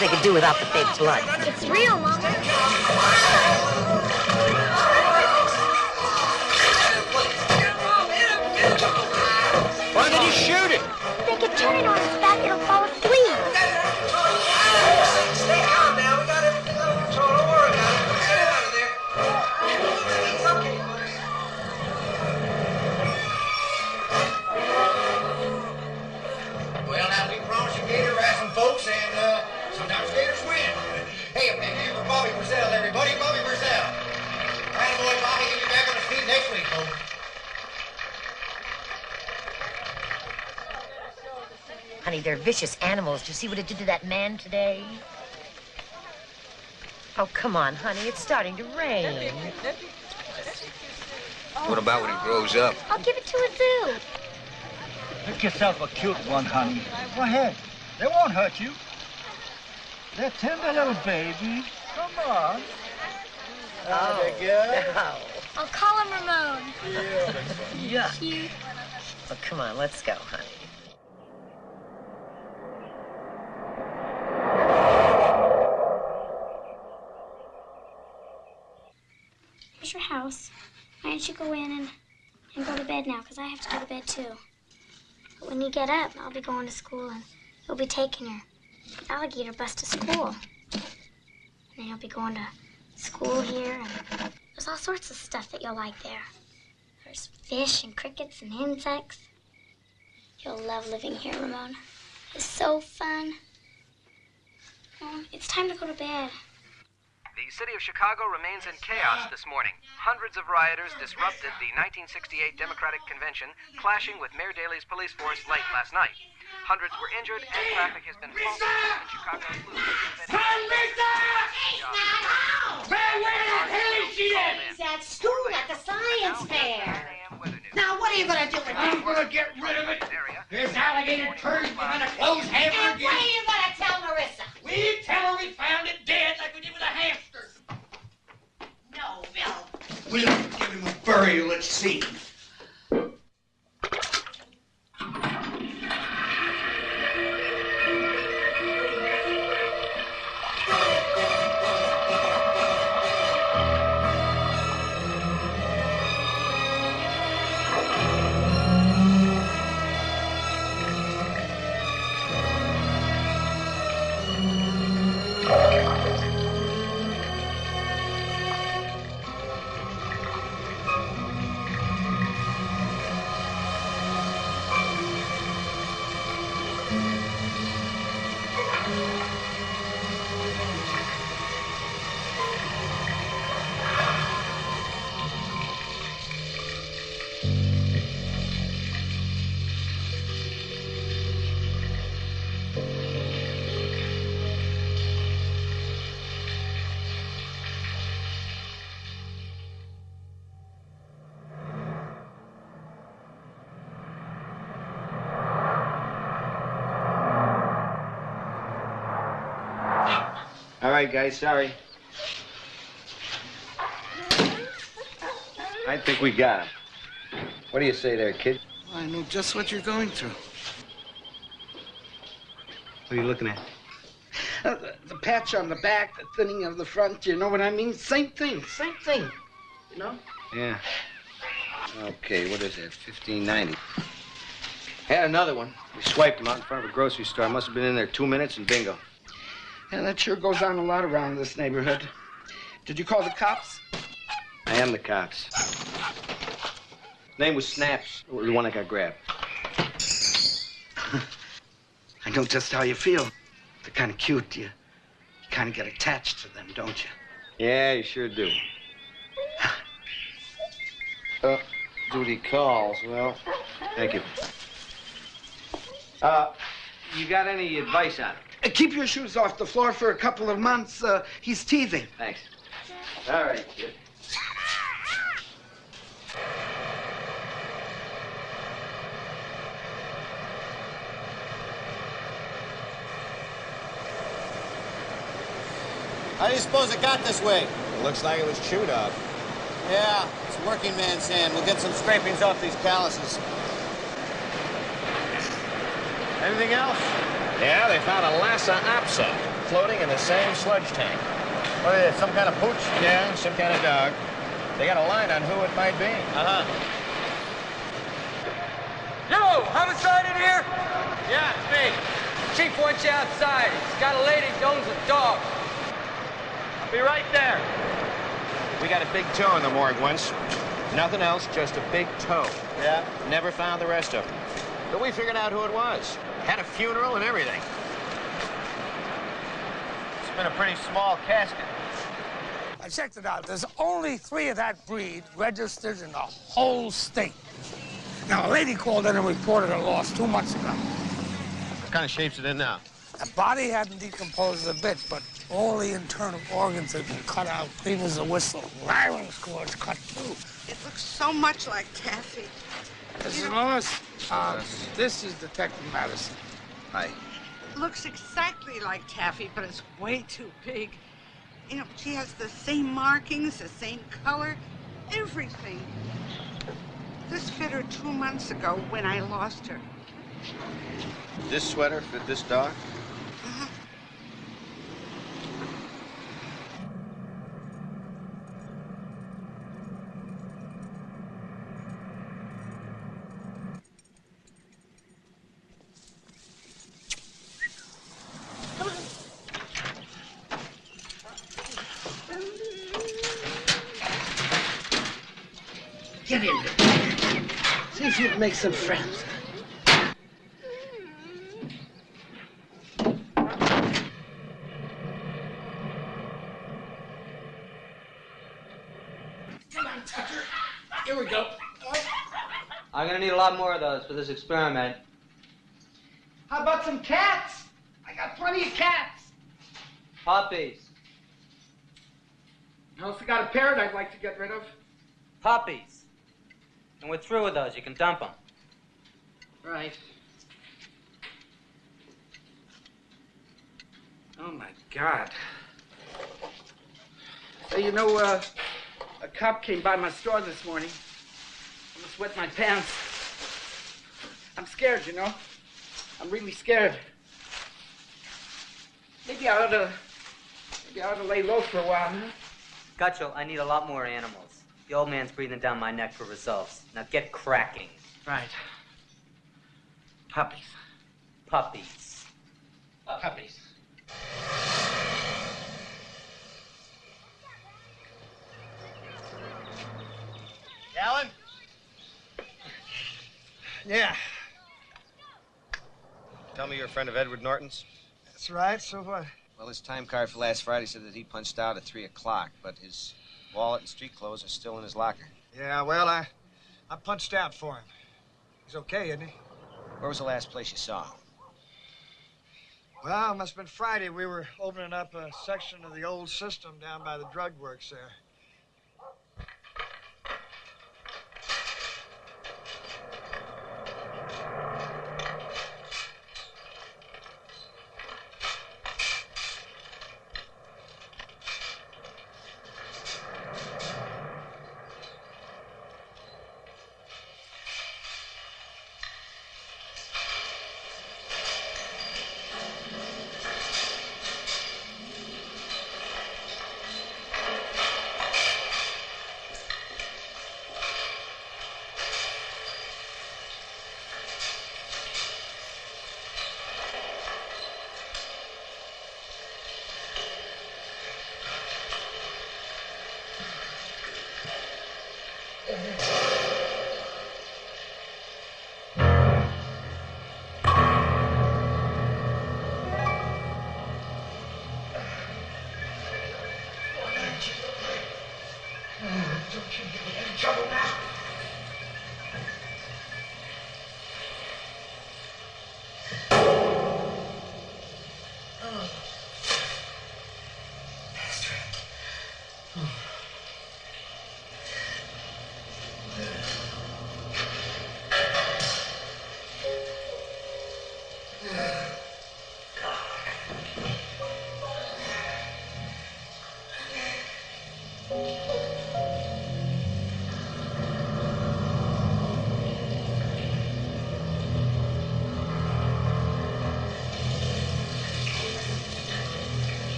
they could do without the fake blood. It's real, Mama. Why did he shoot it? They could turn it on its back and it'll fall asleep. Stay calm now. We got everything under control. Don't worry about it. Get out of there. It's okay, buddy. Well, now, we promised you Gator wrath some folks, and sometimes Gators win. Hey, a big hand for Bobby Purcell, everybody. Bobby Purcell. Right, boy, Bobby. He'll be back on his feet next week, folks. Honey, they're vicious animals. Did you see what it did to that man today? Oh, come on, honey. It's starting to rain. What about when he grows up? I'll give it to a zoo. Pick yourself a cute one, honey. Go ahead. They won't hurt you. They're tender little babies. Come on. Oh, no. I'll call him Ramon. Yeah. Cute. Oh, come on. Let's go, honey. Here's your house. Why don't you go in and go to bed now, because I have to go to bed, too. But when you get up, I'll be going to school, and you'll be taking your alligator bus to school. And then you'll be going to school here, and there's all sorts of stuff that you'll like there. There's fish and crickets and insects. You'll love living here, Ramon. It's so fun. Oh, it's time to go to bed. The city of Chicago remains in chaos this morning. Hundreds of rioters disrupted the 1968 Democratic Convention, clashing with Mayor Daley's police force late last night. Hundreds were injured and traffic has been halted in Chicago's Blue. He's at school at the science fair. Now, what are you going to do with him? I'm gonna get rid of it. This alligator turd is gonna close half And again. what are you going to tell Marissa? We tell her we found it dead like we did with a hamster. No, Bill. We'll give him a burial at sea. All right, guys, sorry. I think we got him. What do you say there, kid? I know just what you're going through. What are you looking at? The patch on the back, the thinning of the front, you know what I mean? Same thing, you know? Yeah. Okay, what is that? 1590. Had another one. We swiped him out in front of a grocery store. I must have been in there 2 minutes and bingo. Yeah, that sure goes on a lot around this neighborhood. Did you call the cops? I am the cops. Name was Snaps, the one that got grabbed. I know just how you feel. They're kind of cute. You kind of get attached to them, don't you? Yeah, you sure do. Duty calls. Well, thank you. You got any advice on it? Keep your shoes off the floor for a couple of months. He's teething. Thanks. All right, kid. How do you suppose it got this way? It looks like it was chewed up. Yeah, it's working man's hand. We'll get some scrapings off these calluses. Anything else? Yeah, they found a Lhasa apso. floating in the same sludge tank. What is it, some kind of pooch? Yeah, some kind of dog. They got a line on who it might be. Uh-huh. Yo, homicide in here? Yeah, it's me. Chief wants you outside. He's got a lady who owns a dog. I'll be right there. We got a big toe in the morgue once. Nothing else, just a big toe. Yeah? Never found the rest of them. But we figured out who it was. Had a funeral and everything. It's been a pretty small casket. I checked it out. There's only 3 of that breed registered in the whole state. Now, a lady called in and reported a loss 2 months ago. What kind of shape's it in now? The body hadn't decomposed a bit, but all the internal organs had been cut out, clean as a whistle. Larynx cords cut too. It looks so much like Taffy. Mrs. Morris, this is Detective Madison. Hi. It looks exactly like Taffy, but it's way too big. You know, she has the same markings, the same color, everything. This fit her 2 months ago when I lost her. This sweater fit this dog? Uh-huh. Get in there. See if you can make some friends. Come on, Tucker. Here we go. I'm gonna need a lot more of those for this experiment. How about some cats? I got plenty of cats. Puppies. I also got a parrot I'd like to get rid of. Puppies. And we're through with those. You can dump them. Right. Oh, my God. Hey, you know, a cop came by my store this morning. Almost wet my pants. I'm scared, you know. I'm really scared. Maybe I ought to lay low for a while, huh? Gutchell, I need a lot more animals. The old man's breathing down my neck for results. Now get cracking. Right. Puppies. Puppies. Puppies. Alan? Yeah. Tell me you're a friend of Edward Norton's? That's right. So what? Well, his time card for last Friday said that he punched out at 3 o'clock, but his wallet and street clothes are still in his locker. Yeah, well, I punched out for him. He's okay, isn't he? Where was the last place you saw him? Well, it must have been Friday. We were opening up a section of the old system down by the drug works there.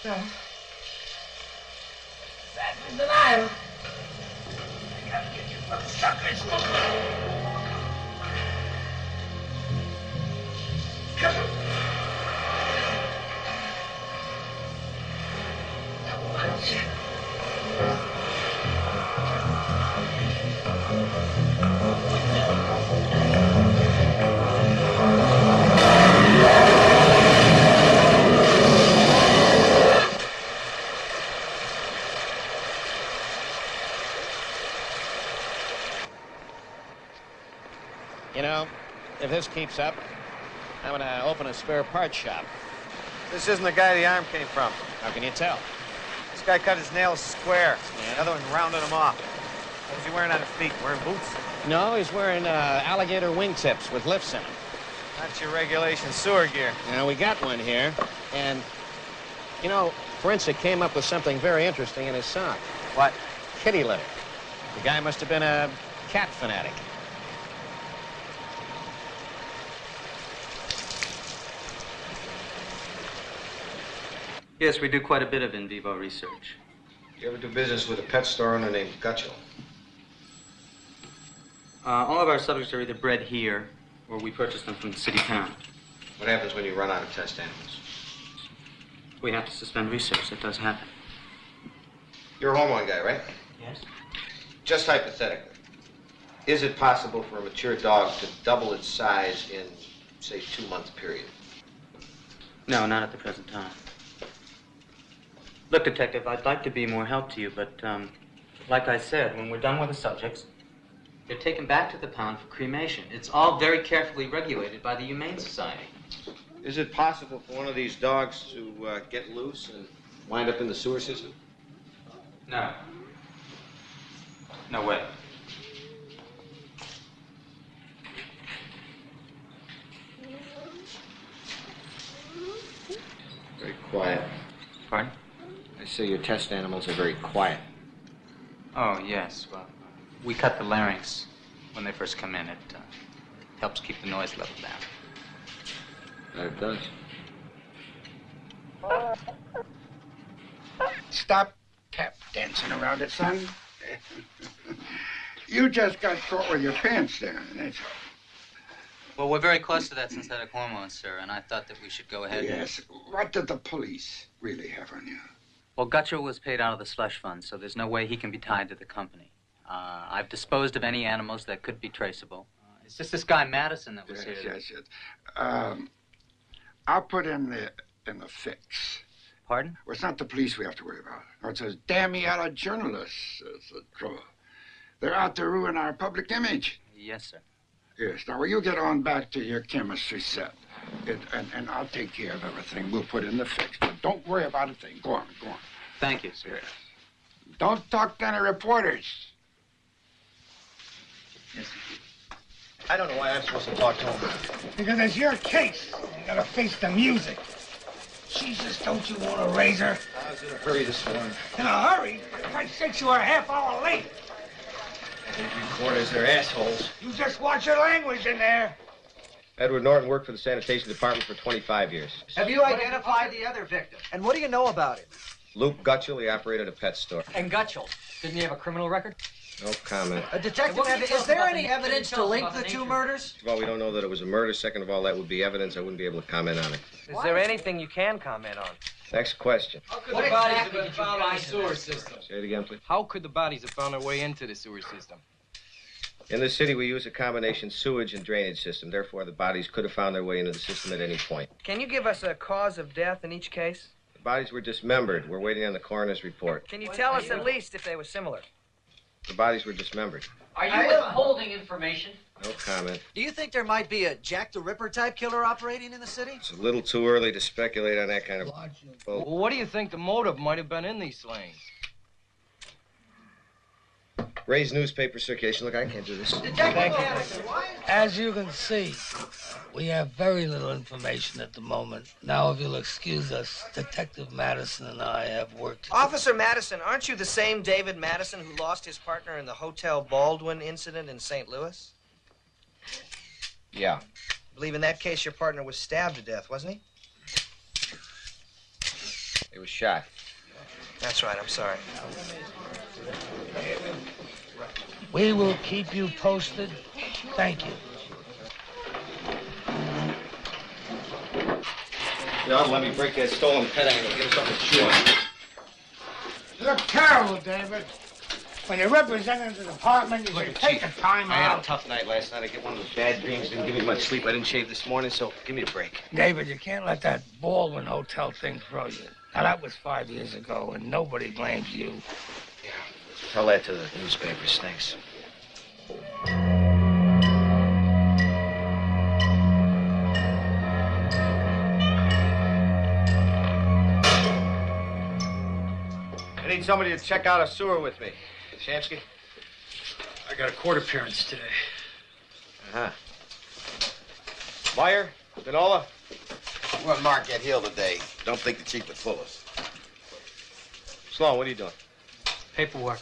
No. That is an island. I gotta get you some suckers. Come on. You know, if this keeps up, I'm gonna open a spare parts shop. This isn't the guy the arm came from. How can you tell? This guy cut his nails square. Yeah. The other one rounded them off. What was he wearing on his feet? Wearing boots? No, he's wearing alligator wingtips with lifts in them. That's your regulation sewer gear. Now, we got one here, and, you know, Forensic came up with something very interesting in his sock. What? Kitty litter. The guy must have been a cat fanatic. Yes, we do quite a bit of in vivo research. You ever do business with a pet store owner named Gutchell? All of our subjects are either bred here or we purchase them from the city town. What happens when you run out of test animals? We have to suspend research. That does happen. You're a hormone guy, right? Yes. Just hypothetically, is it possible for a mature dog to double its size in, say, 2-month period? No, not at the present time. Look, Detective, I'd like to be more help to you, but like I said, when we're done with the subjects, they're taken back to the pound for cremation. It's all very carefully regulated by the Humane Society. Is it possible for one of these dogs to get loose and wind up in the sewer system? No. No way. Very quiet. Pardon? I say your test animals are very quiet. Oh, yes. Well, we cut the larynx when they first come in. It helps keep the noise level down. That does. Stop tap dancing around it, son. You just got caught with your pants down. That's all. Well, we're very close to that synthetic hormone, sir, and I thought that we should go ahead. Yes. What did the police really have on you? Well, Gutchell was paid out of the slush fund, so there's no way he can be tied to the company. I've disposed of any animals that could be traceable. It's just this guy Madison that was here. Yes. I'll put in the fix. Pardon? Well, it's not the police we have to worry about. No, it's those damn yellow journalists. That's the trouble. They're out to ruin our public image. Yes, sir. Yes. Now, will you get on back to your chemistry set? And I'll take care of everything. We'll put in the fix. But don't worry about a thing. Go on. Thank you, sir. Yes. Don't talk to any reporters. Yes, I don't know why I'm supposed to talk to him. Because it's your case. You gotta face the music. Jesus, don't you want a razor? I was in a hurry this morning. In a hurry? If I said you were a half hour late. These reporters, they're assholes. You just watch your language in there. Edward Norton worked for the sanitation department for 25 years. Have you identified the other victim? And what do you know about him? Luke Gutchell, he operated a pet store. And Gutchell, didn't he have a criminal record? No comment. Detective, is there any evidence to link the two murders? First of all, we don't know that it was a murder. Second of all, that would be evidence. I wouldn't be able to comment on it. Is there anything you can comment on? Next question. What the bodies have been found in the sewer system? Say it again, please. How could the bodies have found their way into the sewer system? In this city, we use a combination sewage and drainage system. Therefore, the bodies could have found their way into the system at any point. Can you give us a cause of death in each case? The bodies were dismembered. We're waiting on the coroner's report. Can you tell us at least if they were similar? The bodies were dismembered. Are you withholding information? No comment. Do you think there might be a Jack the Ripper type killer operating in the city? It's a little too early to speculate on that kind of... Well, what do you think the motive might have been in these slayings? Raise newspaper circulation. Look, I can't do this. As you can see, we have very little information at the moment. Now, if you'll excuse us, Detective Madison and I have work to do. Officer Madison, aren't you the same David Madison who lost his partner in the Hotel Baldwin incident in St. Louis? Yeah. I believe in that case your partner was stabbed to death, wasn't he? He was shot. That's right, I'm sorry. We will keep you posted. Thank you. You ought to let me break that stolen pet angle. Give us something to chew on. You look terrible, David. When you're representing the department, you should take the time I had a out. tough night last night. I get one of those bad dreams. Didn't give me much sleep. I didn't shave this morning, so give me a break. David, you can't let that Baldwin Hotel thing throw you. Now, that was 5 years ago, and nobody blames you. Yeah. Tell that to the newspapers. Thanks. I need somebody to check out a sewer with me. Shamsky? I got a court appearance today. Uh-huh. Meyer? Denola? Well, Mark get healed today. Don't think the chief would fool us. Sloan, what are you doing? Paperwork.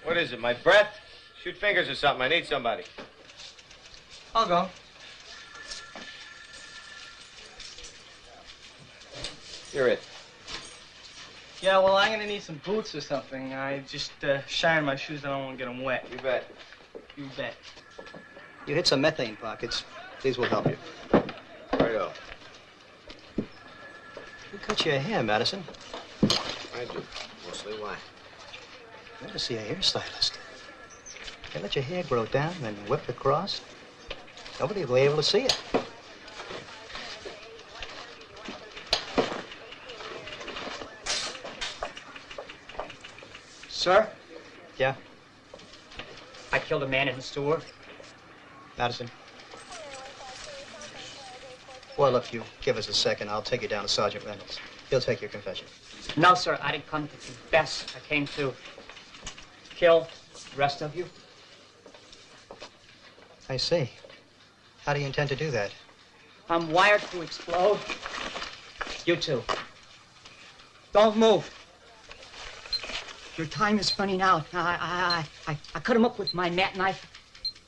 What is it, my breath? Shoot fingers or something. I need somebody. I'll go. You're it. Yeah, well, I'm gonna need some boots or something. I just shined my shoes. I don't want to get them wet. You bet. You bet. You hit some methane pockets. These will help you. Righto. You cut your hair, Madison. I do. Mostly. Why? You ought to see a hairstylist. They let your hair grow down and whip across. Nobody will be able to see it. Sir? Yeah? I killed a man in the sewer. Madison? Well, if you give us a second, I'll take you down to Sergeant Reynolds. He'll take your confession. No, sir, I didn't come to confess. I came to kill the rest of you. I see. How do you intend to do that? I'm wired to explode. You too. Don't move. Your time is running out. I cut him up with my mat knife.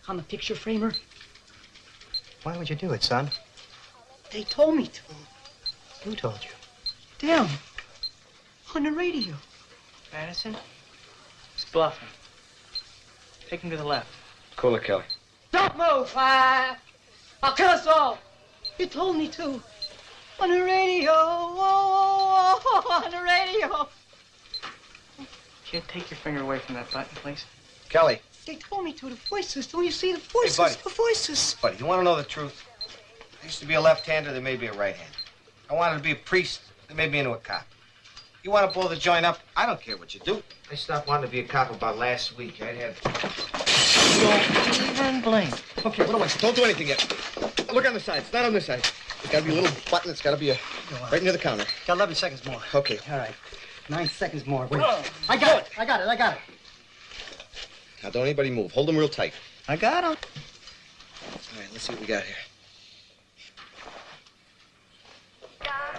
I'm a picture framer. Why would you do it, son? They told me to. Who told you? Them. On the radio. Madison? He's bluffing. Take him to the left. Cool it, Kelly. Don't move. I'll kill us all. You told me to. On the radio. Oh, on the radio. Kid, take your finger away from that button, please. Kelly. They told me to. The voices. Don't you see the voices? Hey, buddy. The voices. Buddy, you want to know the truth? I used to be a left-hander. There may be a right-hander. I wanted to be a priest. They made me into a cop. You want to blow the joint up? I don't care what you do. I stopped wanting to be a cop about last week. I'd had... Don't even blink. Okay, what do I say? Don't do anything yet. Look on the side. It's not on this side. There's got to be a little button. It's got to be right near the counter. Got 11 seconds more. Okay. All right. 9 seconds more. Wait. I got it. I got it. Now, don't anybody move. Hold them real tight. I got him. All right, let's see what we got here.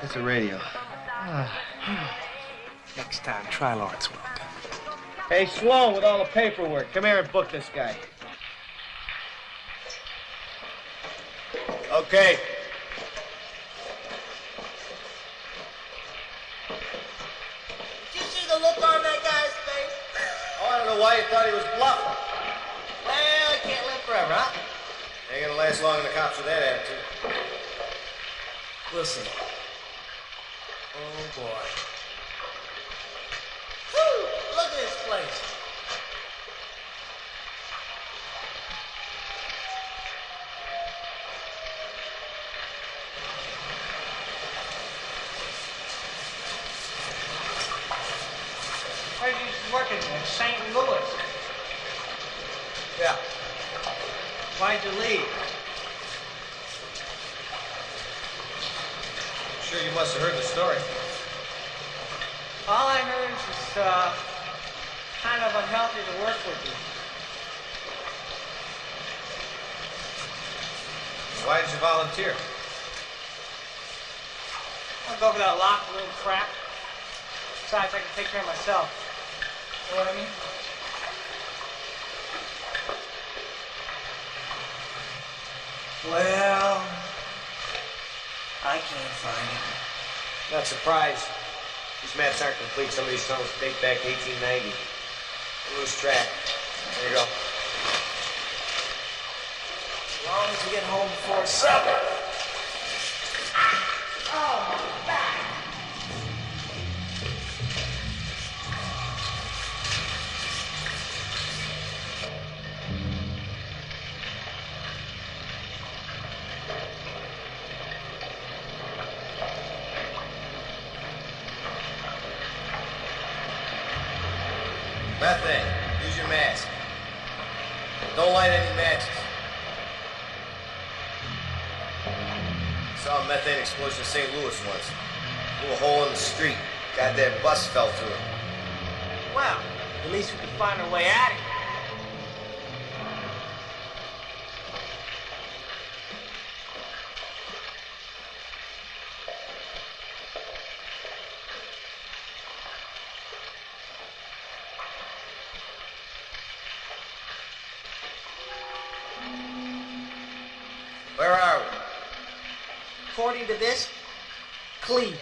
It's a radio. Next time, try Lawrence Welk. Hey, Sloan, with all the paperwork, come here and book this guy. Okay. Did you see the look on that guy's face? Oh, I don't know why you thought he was bluffing. Well, he can't live forever, huh? Ain't gonna last long in the cops with that attitude. Listen. Oh, boy. Whew, look at this place. Where's he working in St. Louis? Yeah. Why'd you leave? Sure you must have heard the story. All I heard is it's kind of unhealthy to work with you. Why did you volunteer? I'll go for that locked little crap. Besides, I can take care of myself. You know what I mean? Well, I can't find it. Not surprised. These maps aren't complete. Some of these tunnels date back to 1890. Loose track. There you go. As long as we get home before supper. Oh, my back. Methane. Use your mask. Don't light any matches. Saw a methane explosion in St. Louis once. Blew a hole in the street. Goddamn bus fell through it. Well, at least we can find our way out of here. Where are we? According to this, Cleveland.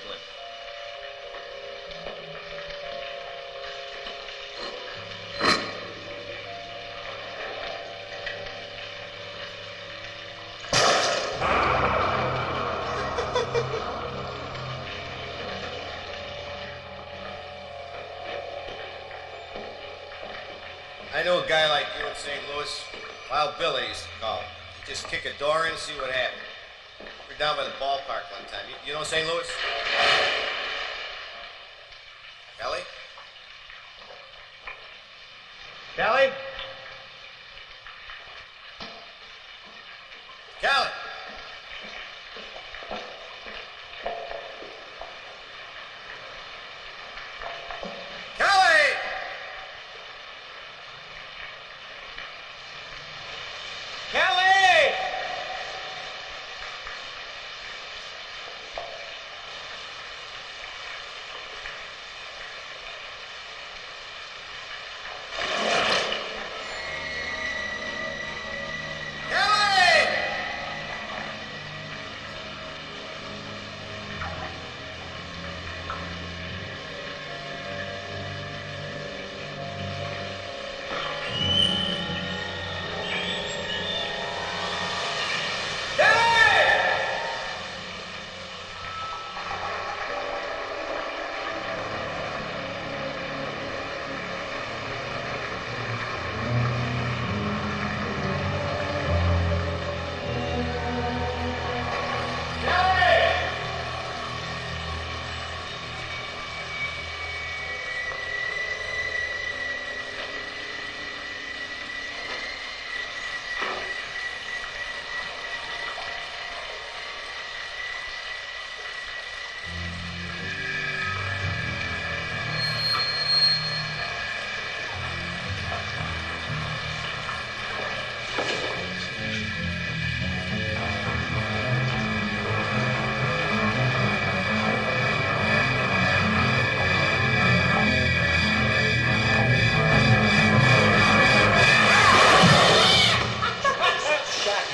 I knew a guy like you in St. Louis. Wild Billy used to call him. He'd just kick a door in and see what happened. We were down by the ballpark one time. You know St. Louis? Kelly? Kelly? Kelly! Kelly! Kelly!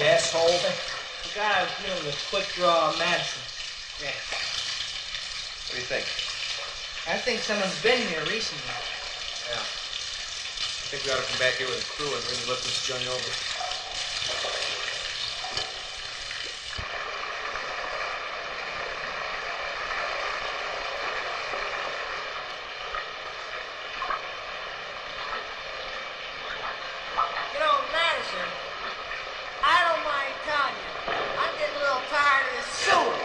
Asshole. The guy was doing the quick draw medicine. Yeah. What do you think? I think someone's been here recently. Yeah. I think we ought to come back here with a crew and really look this joint over. You know, Madison, I don't mind telling you, I'm getting a little tired of this sewer.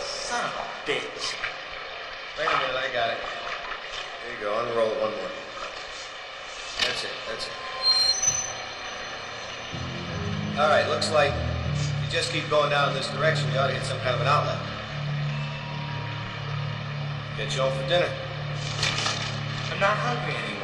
Son of a bitch. Wait a minute, I got it. There you go, unroll it one more. That's it, that's it. All right, looks like if you just keep going down in this direction, you ought to hit some kind of an outlet. Get you home for dinner. I'm not hungry anymore.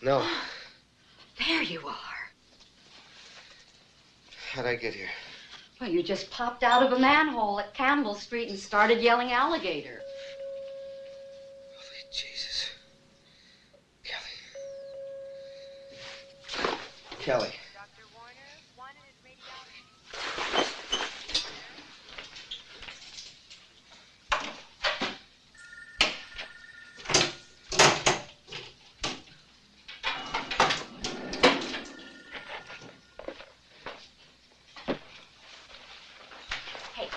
No. There you are. How'd I get here? Well, you just popped out of a manhole at Campbell Street and started yelling alligator. Holy Jesus. Kelly.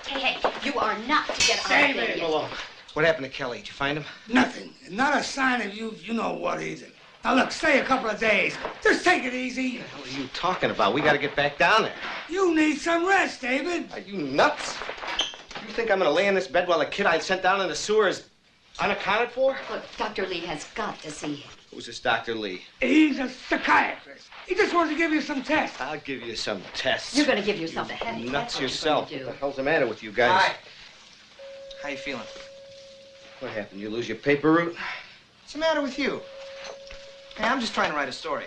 Hey, you are not to get out of there. Malone. What happened to Kelly? Did you find him? Nothing. Not a sign of you know what either. Now look, stay a couple of days. Just take it easy. What the hell are you talking about? We gotta get back down there. You need some rest, David. Are you nuts? You think I'm gonna lay in this bed while the kid I sent down in the sewer is unaccounted for? Look, Dr. Lee has got to see him. Who's this Dr. Lee? He's a psychiatrist. He just wants to give you some tests. I'll give you some tests. You're going to give yourself a headache. Nuts yourself. What the hell's the matter with you guys? Hi. How you feeling? What happened? You lose your paper route? What's the matter with you? Hey, I'm just trying to write a story.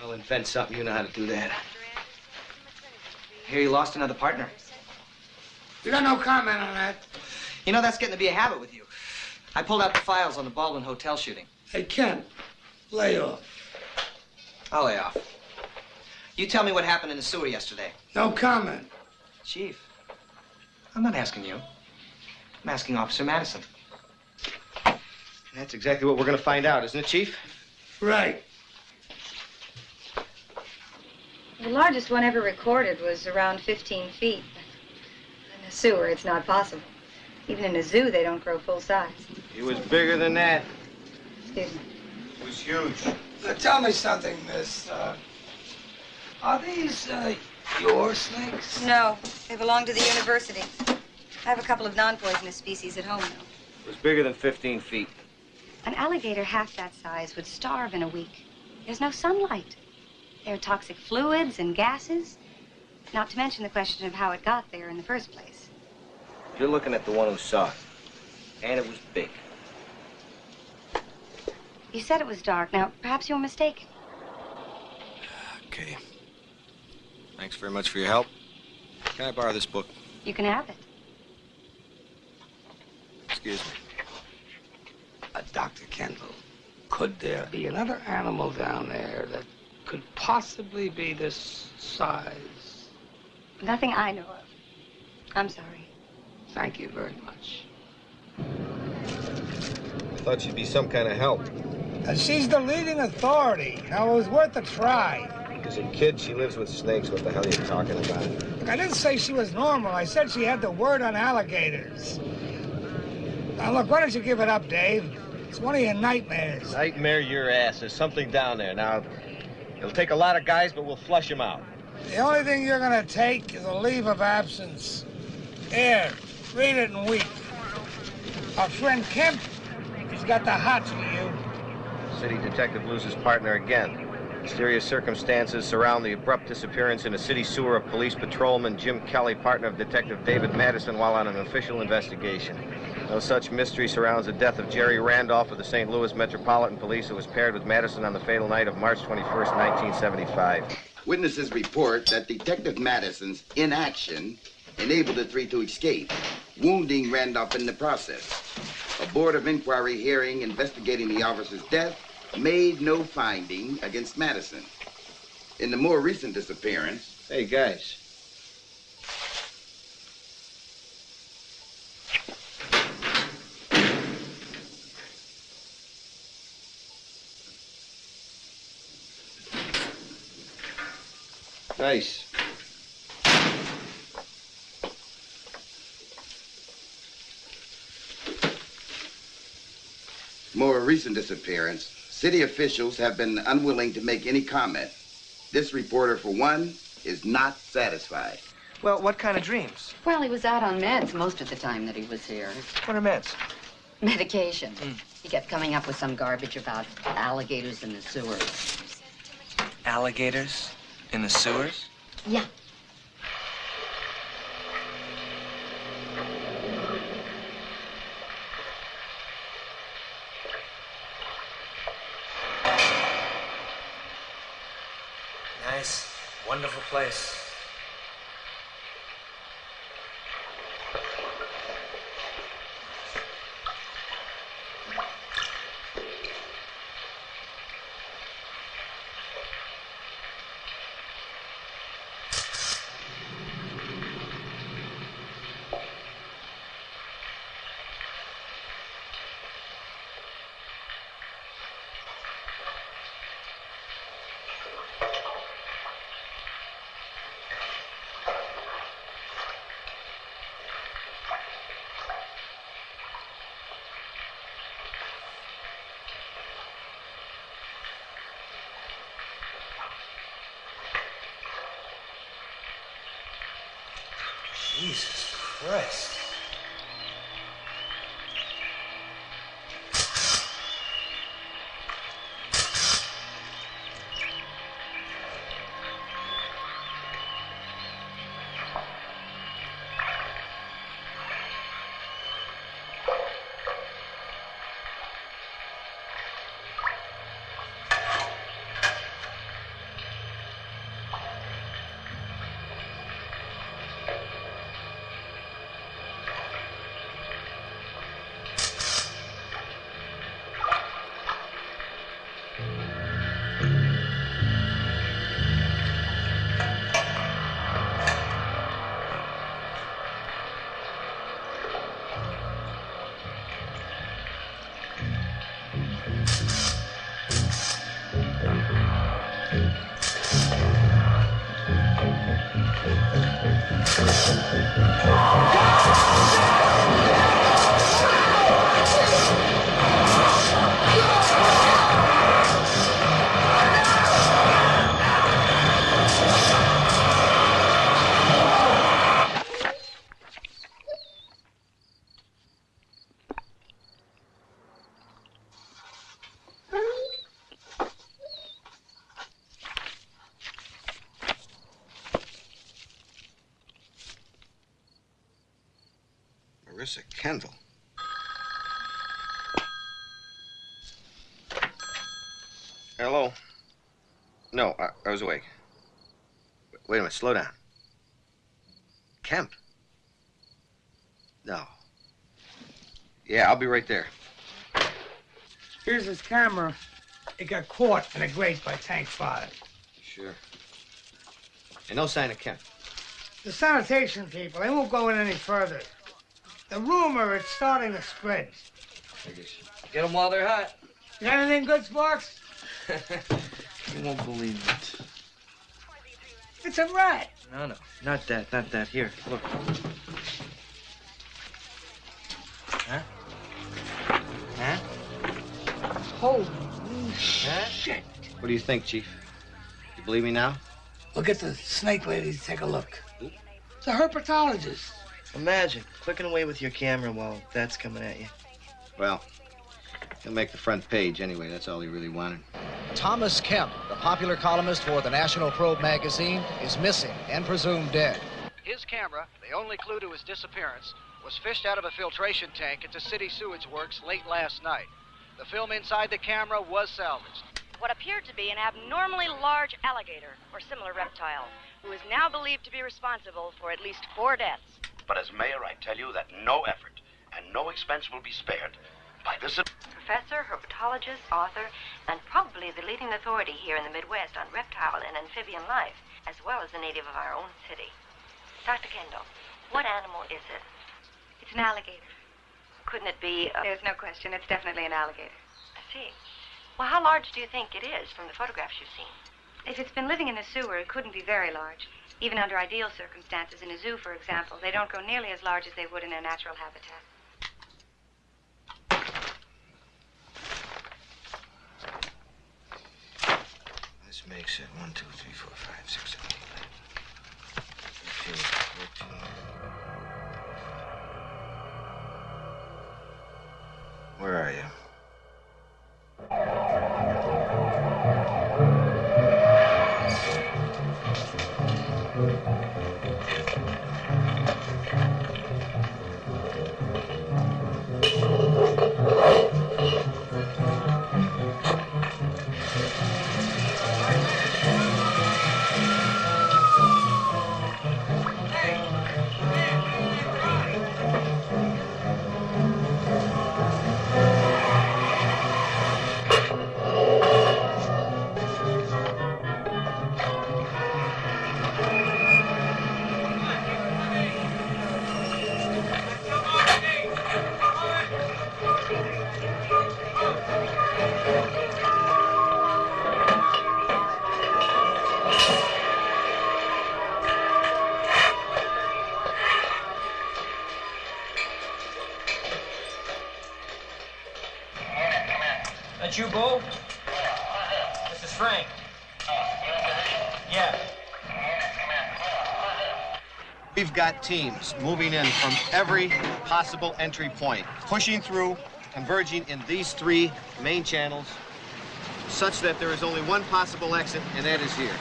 I'll invent something. You know how to do that. Hear you lost another partner. You got no comment on that? You know, that's getting to be a habit with you. I pulled out the files on the Baldwin Hotel shooting. Hey, Ken, lay off. I'll lay off. You tell me what happened in the sewer yesterday. No comment. Chief, I'm not asking you. I'm asking Officer Madison. That's exactly what we're gonna find out, isn't it, Chief? Right. The largest one ever recorded was around 15 feet. In a sewer, it's not possible. Even in a zoo, they don't grow full size. He was bigger than that. Excuse me. It was huge. Now, tell me something, miss. Are these, your snakes? No, they belong to the university. I have a couple of non-poisonous species at home, though. It was bigger than 15 feet. An alligator half that size would starve in a week. There's no sunlight. There are toxic fluids and gases, not to mention the question of how it got there in the first place. You're looking at the one who saw it. And it was big. You said it was dark. Now, perhaps you were mistaken. Okay. Thanks very much for your help. Can I borrow this book? You can have it. Excuse me. Dr. Kendall, could there be another animal down there that could possibly be this size? Nothing I know of. I'm sorry. Thank you very much. I thought she'd be some kind of help. And she's the leading authority. Now, it was worth a try. As a kid, she lives with snakes. What the hell are you talking about? Look, I didn't say she was normal. I said she had the word on alligators. Now, look, why don't you give it up, Dave? It's one of your nightmares. Nightmare your ass. There's something down there. Now, it'll take a lot of guys, but we'll flush them out. The only thing you're gonna take is a leave of absence. Here, read it and weep. Our friend Kemp, he's got the hots for you. City detective loses partner again. Mysterious circumstances surround the abrupt disappearance in a city sewer of police patrolman Jim Kelly, partner of Detective David Madison, while on an official investigation. No such mystery surrounds the death of Jerry Randolph of the St. Louis Metropolitan Police, who was paired with Madison on the fatal night of March 21st, 1975. Witnesses report that Detective Madison's inaction enabled the three to escape, wounding Randolph in the process. A board of inquiry hearing investigating the officer's death made no finding against Madison. In the more recent disappearance... Hey, guys. Nice. More recent disappearance, city officials have been unwilling to make any comment. This reporter, for one, is not satisfied. Well, what kind of dreams? Well, he was out on meds most of the time that he was here. What are meds? Medication. He kept coming up with some garbage about alligators in the sewers. Alligators in the sewers? Yeah. Nice, wonderful place. Jesus Christ. Marissa Kendall. Hello? No, I was awake. Wait a minute, slow down. Kemp? No. Yeah, I'll be right there. Here's his camera. It got caught in a grate by tank fire. Sure. And no sign of Kemp. The sanitation people, they won't go in any further. The rumor is starting to spread. Get them while they're hot. You got anything good, Sparks? You won't believe it. It's a rat. No, not that. Here, look. Huh? Huh? Holy shit. What do you think, Chief? You believe me now? We'll get the snake lady to take a look. It's a herpetologist. Imagine clicking away with your camera while that's coming at you. Well, he'll make the front page anyway. That's all he really wanted. Thomas Kemp, the popular columnist for the National Probe magazine, is missing and presumed dead. His camera, the only clue to his disappearance, was fished out of a filtration tank at the city sewage works late last night. The film inside the camera was salvaged. What appeared to be an abnormally large alligator or similar reptile, who is now believed to be responsible for at least 4 deaths. But as mayor, I tell you that no effort and no expense will be spared by this... Professor, herpetologist, author, and probably the leading authority here in the Midwest on reptile and amphibian life, as well as a native of our own city. Dr. Kendall, what animal is it? It's an alligator. Couldn't it be... There's no question. It's definitely an alligator. I see. Well, how large do you think it is from the photographs you've seen? If it's been living in a sewer, it couldn't be very large. Even under ideal circumstances, in a zoo, for example, they don't grow nearly as large as they would in their natural habitat. This makes it 1, 2, 3, 4, 5, 6, 7, 8, 9, 10, 14. Where are you? That you, Bo? This is Frank. Yeah. We've got teams moving in from every possible entry point, pushing through, converging in these three main channels, such that there is only one possible exit, and that is here.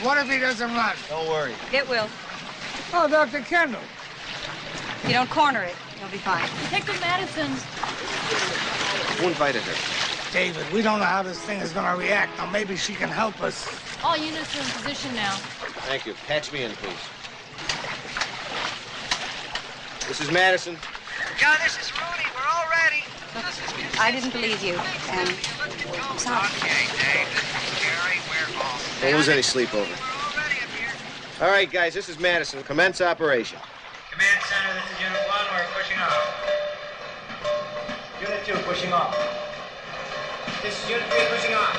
What if he doesn't run? Don't worry. It will. Oh, Dr. Kendall. If you don't corner it, you'll be fine. Detective Madison. Who invited her? David, we don't know how this thing is going to react. Now, maybe she can help us. All units are in position now. Thank you. Patch me in, please. This is Madison. Yeah, this is Rooney. We're all ready. I didn't believe you, and I'm sorry. Okay, Dave. This is Jerry. We're all Don't lose any sleep over. All right, guys, this is Madison. Commence operation. Command Center, this is Unit 1. We're pushing off. Unit 2, pushing off. This is Unit 3 pushing off.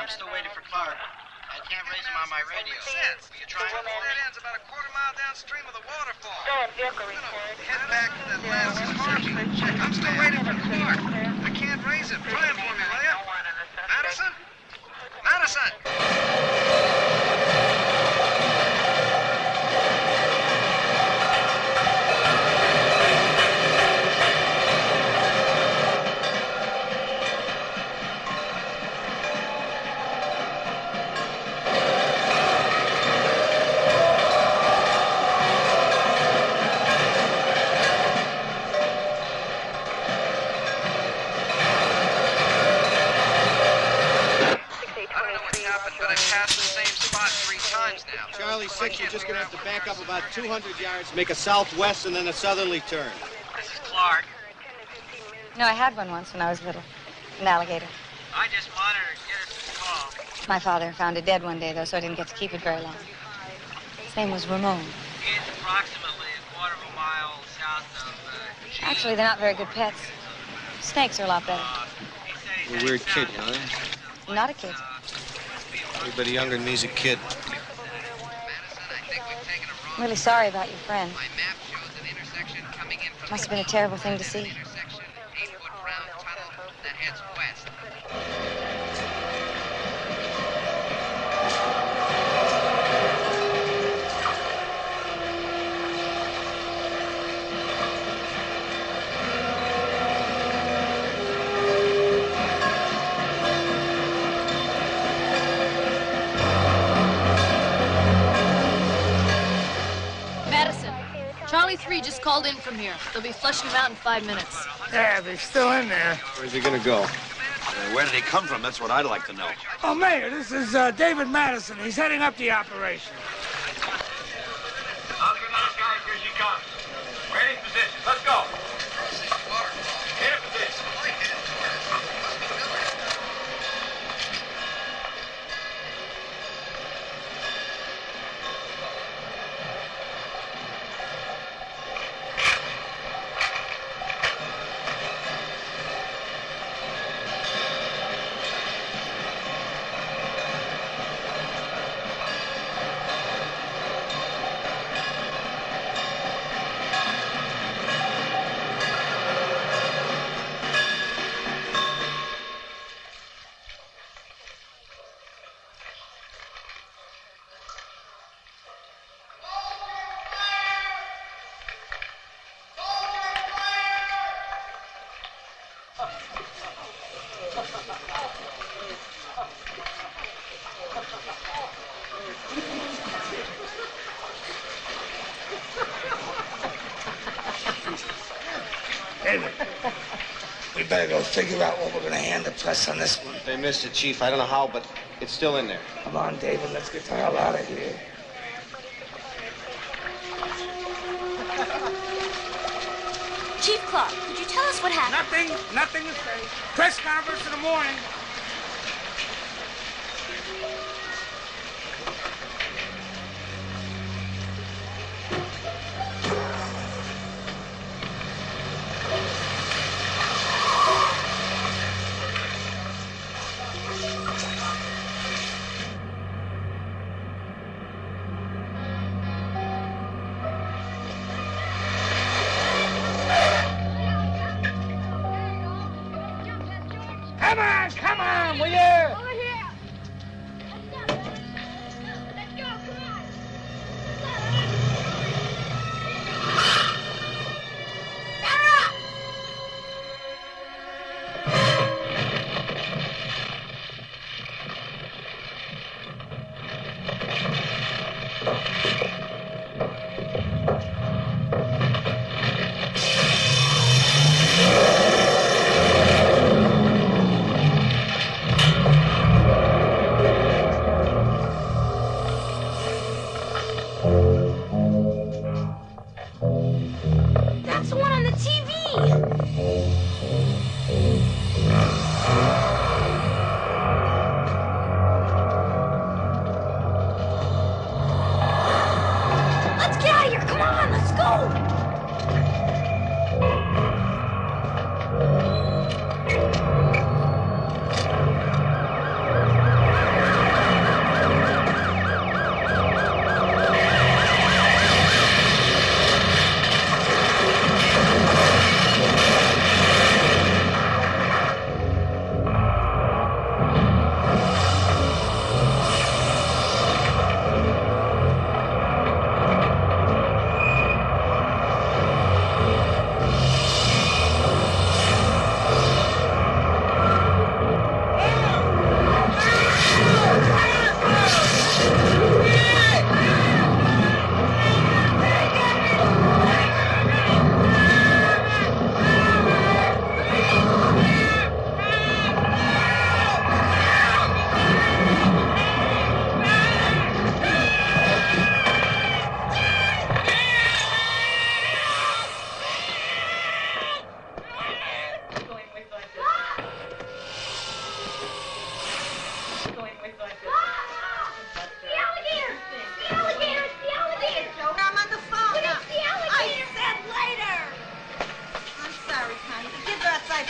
I'm still waiting for Clark. I can't raise it. Try it for me, will you? Madison? Madison! Charlie 6, you're just going to have to back up about 200 yards, make a southwest and then a southerly turn. This is Clark. No, I had one once when I was little. An alligator. I just monitored. Get us a call. My father found it dead one day, though, so I didn't get to keep it very long. His name was Ramon. It's approximately a quarter of a mile south of... Actually, they're not very good pets. Snakes are a lot better. You're a weird kid, you know that? I'm not a kid. Everybody younger than me's a kid. I'm really sorry about your friend. Must have been a terrible thing to see. Charlie 3 just called in from here. They'll be flushing him out in 5 minutes. Yeah, they're still in there. Where's he gonna go? Where did he come from? That's what I'd like to know. Oh, Mayor, this is David Madison. He's heading up the operation. Organized guys, here she comes. Ready position. Let's go. Get in position. David, we better go figure out what we're going to hand the press on this one. They missed it, Chief. I don't know how, but it's still in there. Come on, David, let's get the hell out of here. Chief Clark, could you tell us what happened? Nothing to say. Press conference in the morning. Come on, will you? Over here. Let's go, come on. Sarah! That's the one on the TV. Let's get out of here. Come on, let's go.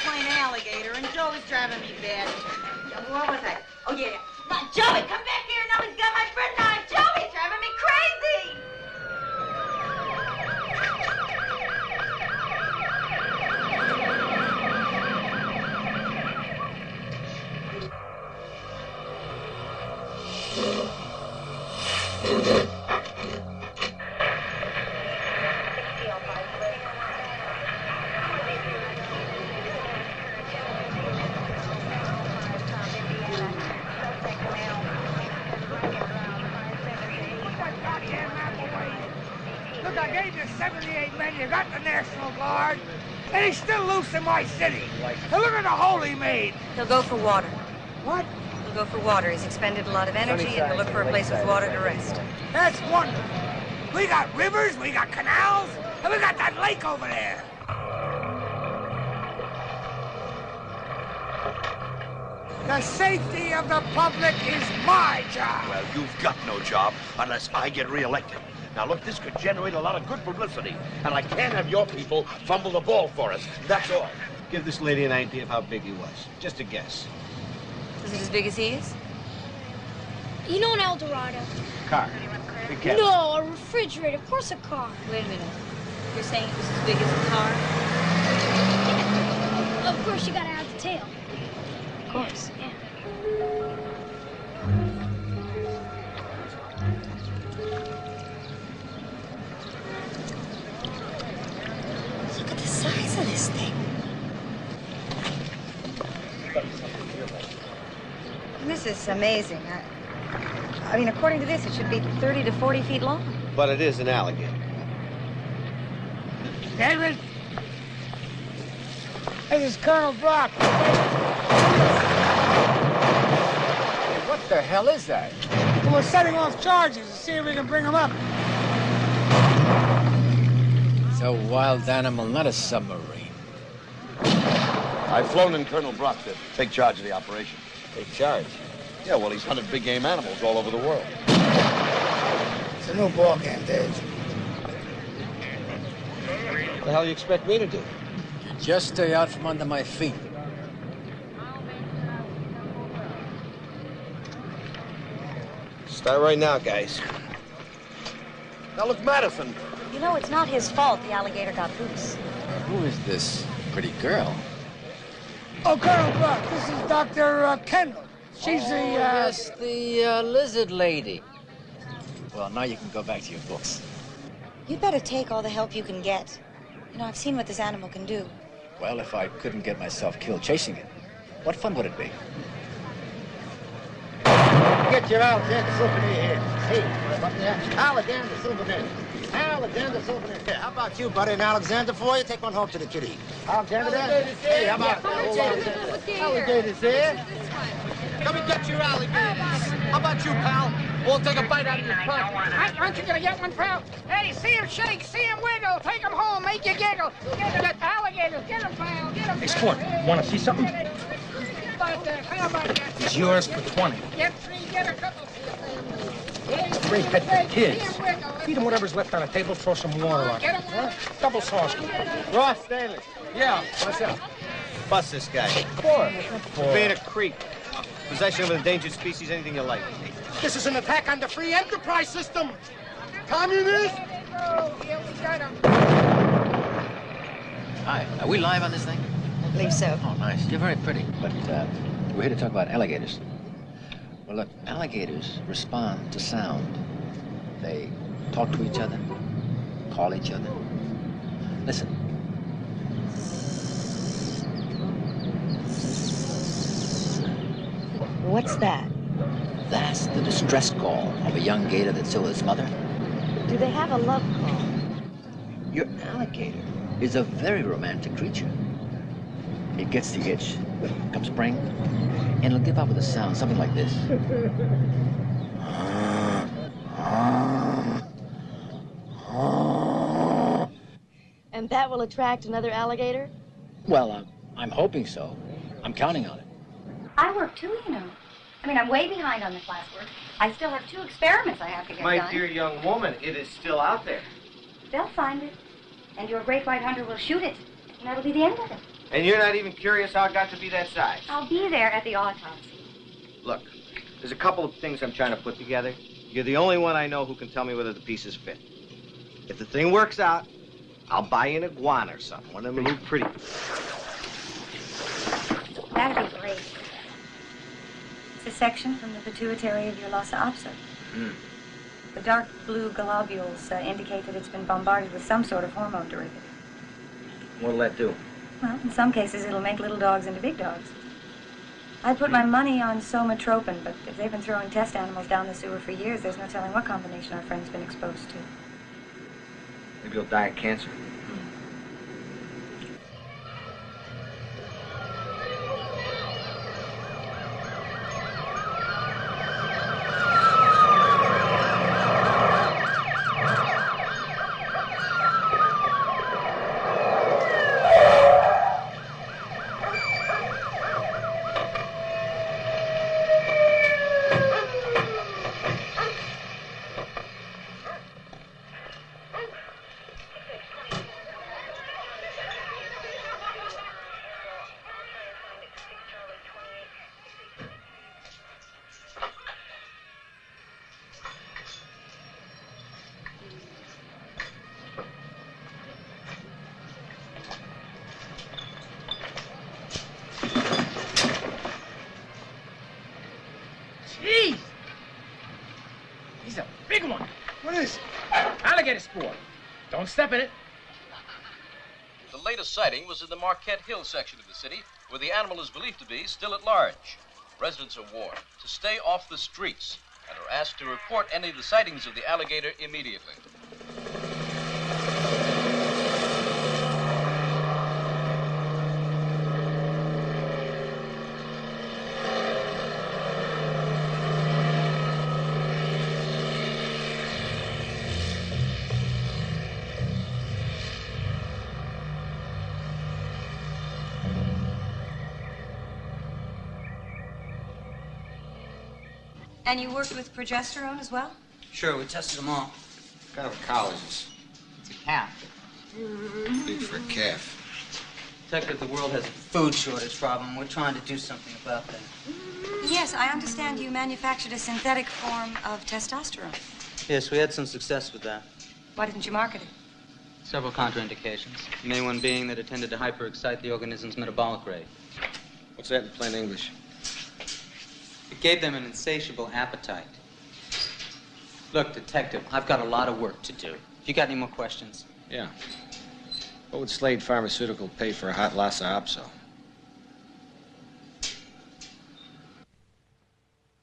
Playing Alligator, and Joey's driving me bad. What was I? Oh, yeah. Now, Joey, come back here. Nobody's got my bread knife. Joey's driving me crazy. Look, I gave you 78 men, you got the National Guard, and he's still loose in my city. And look at the hole he made. He'll go for water. What? He'll go for water. He's expended a lot of energy, and he'll look for a place with water to rest. That's wonderful. We got rivers, we got canals, and we got that lake over there. The safety of the public is my job. Well, you've got no job unless I get reelected. Now, look, this could generate a lot of good publicity, and I can't have your people fumble the ball for us. That's all. Give this lady an idea of how big he was. Just a guess. Is it as big as he is? You know an El Dorado? Car. Big cabin. No, a refrigerator. Of course a car. Wait a minute. You're saying it was as big as a car? Yeah. Of course you gotta have the tail. Of course. Yeah. Look at the size of this thing. This is amazing. I mean, according to this, it should be 30 to 40 feet long. But it is an alligator. David? This is Colonel Brock. What the hell is that? Well, we're setting off charges to see if we can bring him up. It's a wild animal, not a submarine. I've flown in Colonel Brock to take charge of the operation. Take charge? Yeah, well, he's hunted big game animals all over the world. It's a new ball game, Dave. What the hell you expect me to do? You just stay out from under my feet. Start right now, guys. Now look, Madison. You know, it's not his fault the alligator got loose. Who is this pretty girl? Oh, Colonel Brock, this is Dr. Kendall. She's Yes, the lizard lady. Well, now you can go back to your books. You'd better take all the help you can get. You know, I've seen what this animal can do. Well, if I couldn't get myself killed chasing it, what fun would it be? Get your Alligator souvenir here. Hey, up there. Alligator souvenir. Alexander souvenir. Here, how about you, buddy? An Alexander for you? Take one home to the kitty. Alexander there? Hey, how about Alligator's here? Come and get your alligators. How about you, pal? We'll take a bite out of your pocket. Aren't you gonna get one, pal? Hey, see him shake, see him wiggle. Take him home, make you giggle. Get alligators, get him, pal, get him. Hey, Sport, want to see something? How about that? It's yours for 20. Get three, get a couple. Great pet for kids. Feed them whatever's left on the table, throw some water on it. Huh? Double sauce. Ross Stanley. Yeah, what's up? Bust this guy. For Being a creep. Possession of an endangered species, anything you like. This is an attack on the free enterprise system. Communist! Hi, are we live on this thing? I believe so. Oh, nice. You're very pretty. But we're here to talk about alligators. Well, look, alligators respond to sound. They talk to each other, call each other. Listen. What's that? That's the distress call of a young gator that saw his mother. Do they have a love call? Your alligator is a very romantic creature. It gets the itch, come spring, and it'll give out with a sound, something like this. And that will attract another alligator? Well, I'm hoping so. I'm counting on it. I work too, you know. I mean, I'm way behind on the classwork. I still have 2 experiments I have to get My done. dear young woman, it is still out there. They'll find it. And your great white hunter will shoot it. And that'll be the end of it. And you're not even curious how it got to be that size. I'll be there at the autopsy. Look, there's a couple of things I'm trying to put together. You're the only one I know who can tell me whether the pieces fit. If the thing works out, I'll buy you an iguana or something. One of them little pretty. That'd be great. It's a section from the pituitary of your Lhasa Apso. The dark blue globules indicate that it's been bombarded with some sort of hormone derivative. What'll that do? Well, in some cases, it'll make little dogs into big dogs. I'd put my money on somatropin, but if they've been throwing test animals down the sewer for years, there's no telling what combination our friend's been exposed to. Maybe he'll die of cancer. Jeez! He's a big one. What is it? Alligator sport. Don't step in it. The latest sighting was in the Marquette Hill section of the city, where the animal is believed to be still at large. Residents are warned to stay off the streets and are asked to report any of the sightings of the alligator immediately. And you worked with progesterone as well? Sure, we tested them all. What kind of a cow is this? It's a calf. Big for a calf. Detective, the world has a food shortage problem. We're trying to do something about that. Yes, I understand you manufactured a synthetic form of testosterone. Yes, we had some success with that. Why didn't you market it? Several contraindications. The main one being that it tended to hyperexcite the organism's metabolic rate. What's that in plain English? It gave them an insatiable appetite. Look, Detective, I've got a lot of work to do. You got any more questions? Yeah. What would Slade Pharmaceutical pay for a hot Lhasa Apso?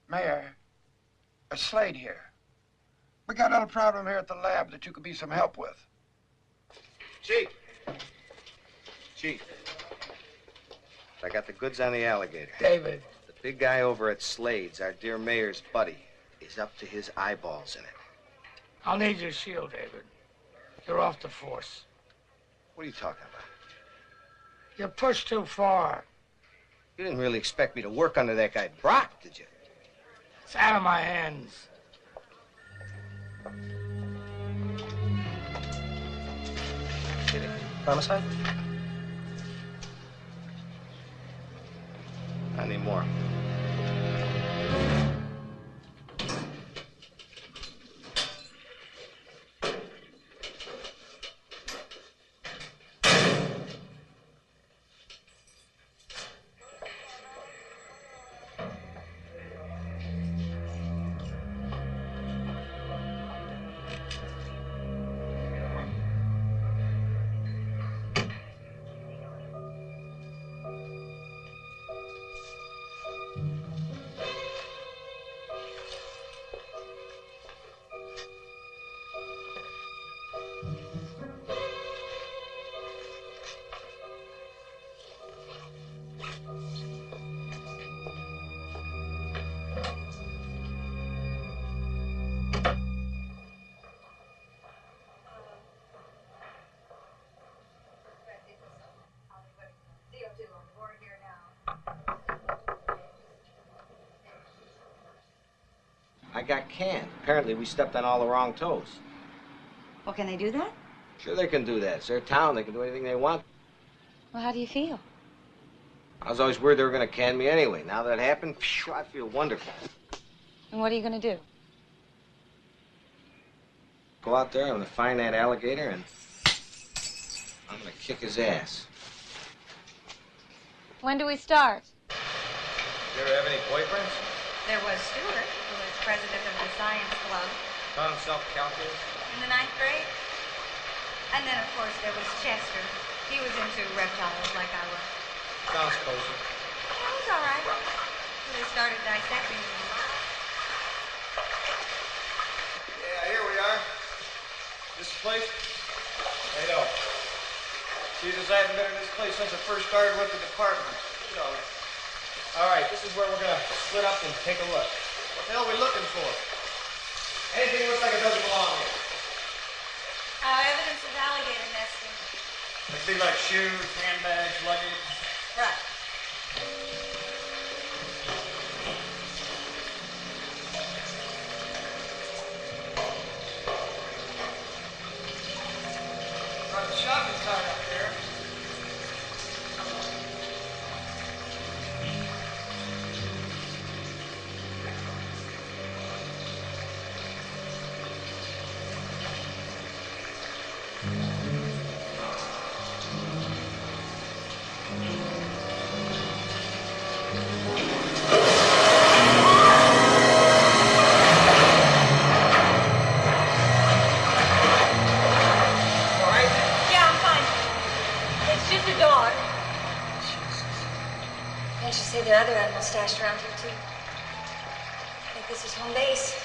Mayor, it's Slade here. We got a little problem here at the lab that you could be some help with. Chief. Chief. I got the goods on the Alligator. David. The big guy over at Slade's, our dear mayor's buddy, is up to his eyeballs in it. I'll need your shield, David. You're off the force. What are you talking about? You pushed too far. You didn't really expect me to work under that guy Brock, did you? It's out of my hands. Kidding. Homicide? Not anymore. I got canned. Apparently, we stepped on all the wrong toes. Well, can they do that? Sure they can do that. It's their town. They can do anything they want. Well, how do you feel? I was always worried they were going to can me anyway. Now that it happened, phew, I feel wonderful. And what are you going to do? Go out there, I'm going to find that alligator, and I'm going to kick his ass. When do we start? You ever have any boyfriends? There was Stuart, who was president of the science club Taught himself calculus? in the 9th grade. And then, of course, there was Chester. He was into reptiles like I was. Sounds cozy. It was all right. So they started dissecting them. Yeah, here we are. This place? Hey, no. Jesus, I haven't been in this place since I first started with the department. You know. All right, this is where we're gonna split up and take a look. What the hell are we looking for? Anything looks like it doesn't belong here. Evidence of alligator nesting. It'd be like shoes, handbags, luggage. Right. Got the shopping cart up there. Yeah, I'm fine. It's just a dog. Can't you see there are other animals stashed around here, too? I think this is home base.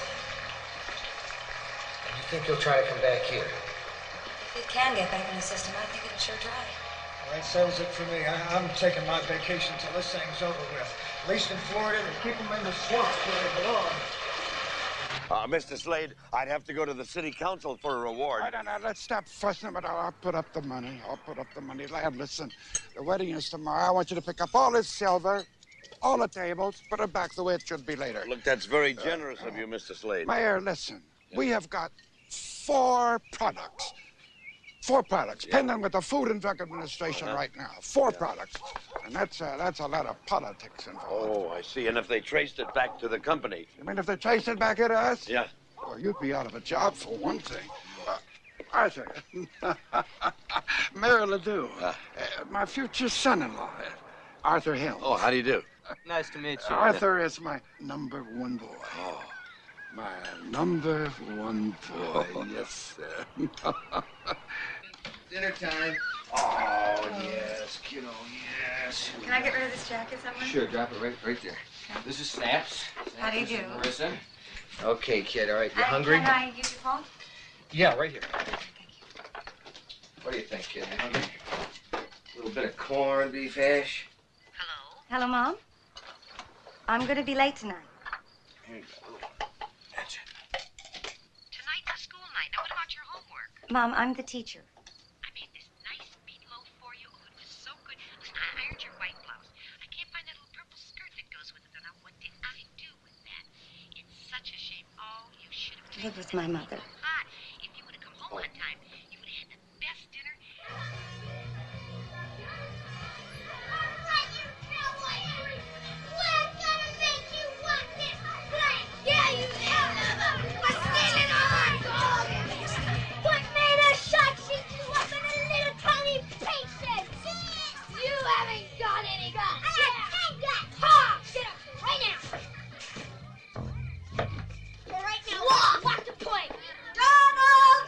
You think you'll try to come back here? If it can get back in the system, I think it'll sure try. Well, that settles it for me. I'm taking my vacation till this thing's over with. At least in Florida, they keep them in the swamps where they belong. Mr. Slade, I'd have to go to the city council for a reward. No, let's stop fussing about it. I'll put up the money. Lad, listen, the wedding is tomorrow. I want you to pick up all this silver, all the tables, put it back the way it should be later. Look, that's very generous of you, Mr. Slade. Mayor, listen. We have got 4 products. 4 products, pending with the Food and Drug Administration right now. 4 products. And that's a lot of politics involved. Oh, I see. And if they traced it back to the company? You mean if they traced it back here to us? Yeah. Well, you'd be out of a job for one thing. Arthur. Mayor Ledoux. My future son-in-law, Arthur Hill. Oh, how do you do? Nice to meet you. Arthur is my #1 boy. Oh. My #1 boy, yes, sir. Dinner time. Oh, yes, kiddo, yes. Can I get rid of this jacket somewhere? Sure, drop it right there. This is Snaps. How do you do? Marissa. Okay, kid, all right. You hungry? Can I use your phone? Yeah, right here. What do you think, kid? You hungry? A little bit of corned beef hash. Hello, Mom. I'm going to be late tonight. Here you go. That's it. Tonight's a school night. Now, what about your homework? Mom, I'm the teacher. I made this nice meatloaf for you. Oh, it was so good. Listen, I ironed your white blouse. I can't find that little purple skirt that goes with it. Now, what did I do with that? It's such a shame. Oh, you should have Live with my mother. hot. If you would have come home on time, you would have had the best dinner. Yeah, you What's standing on? What made us shot shoot you up in a little tiny pink shed? You haven't got any guts. Yeah. Ha! Get up right now. Right now. Walk the plank. Donald!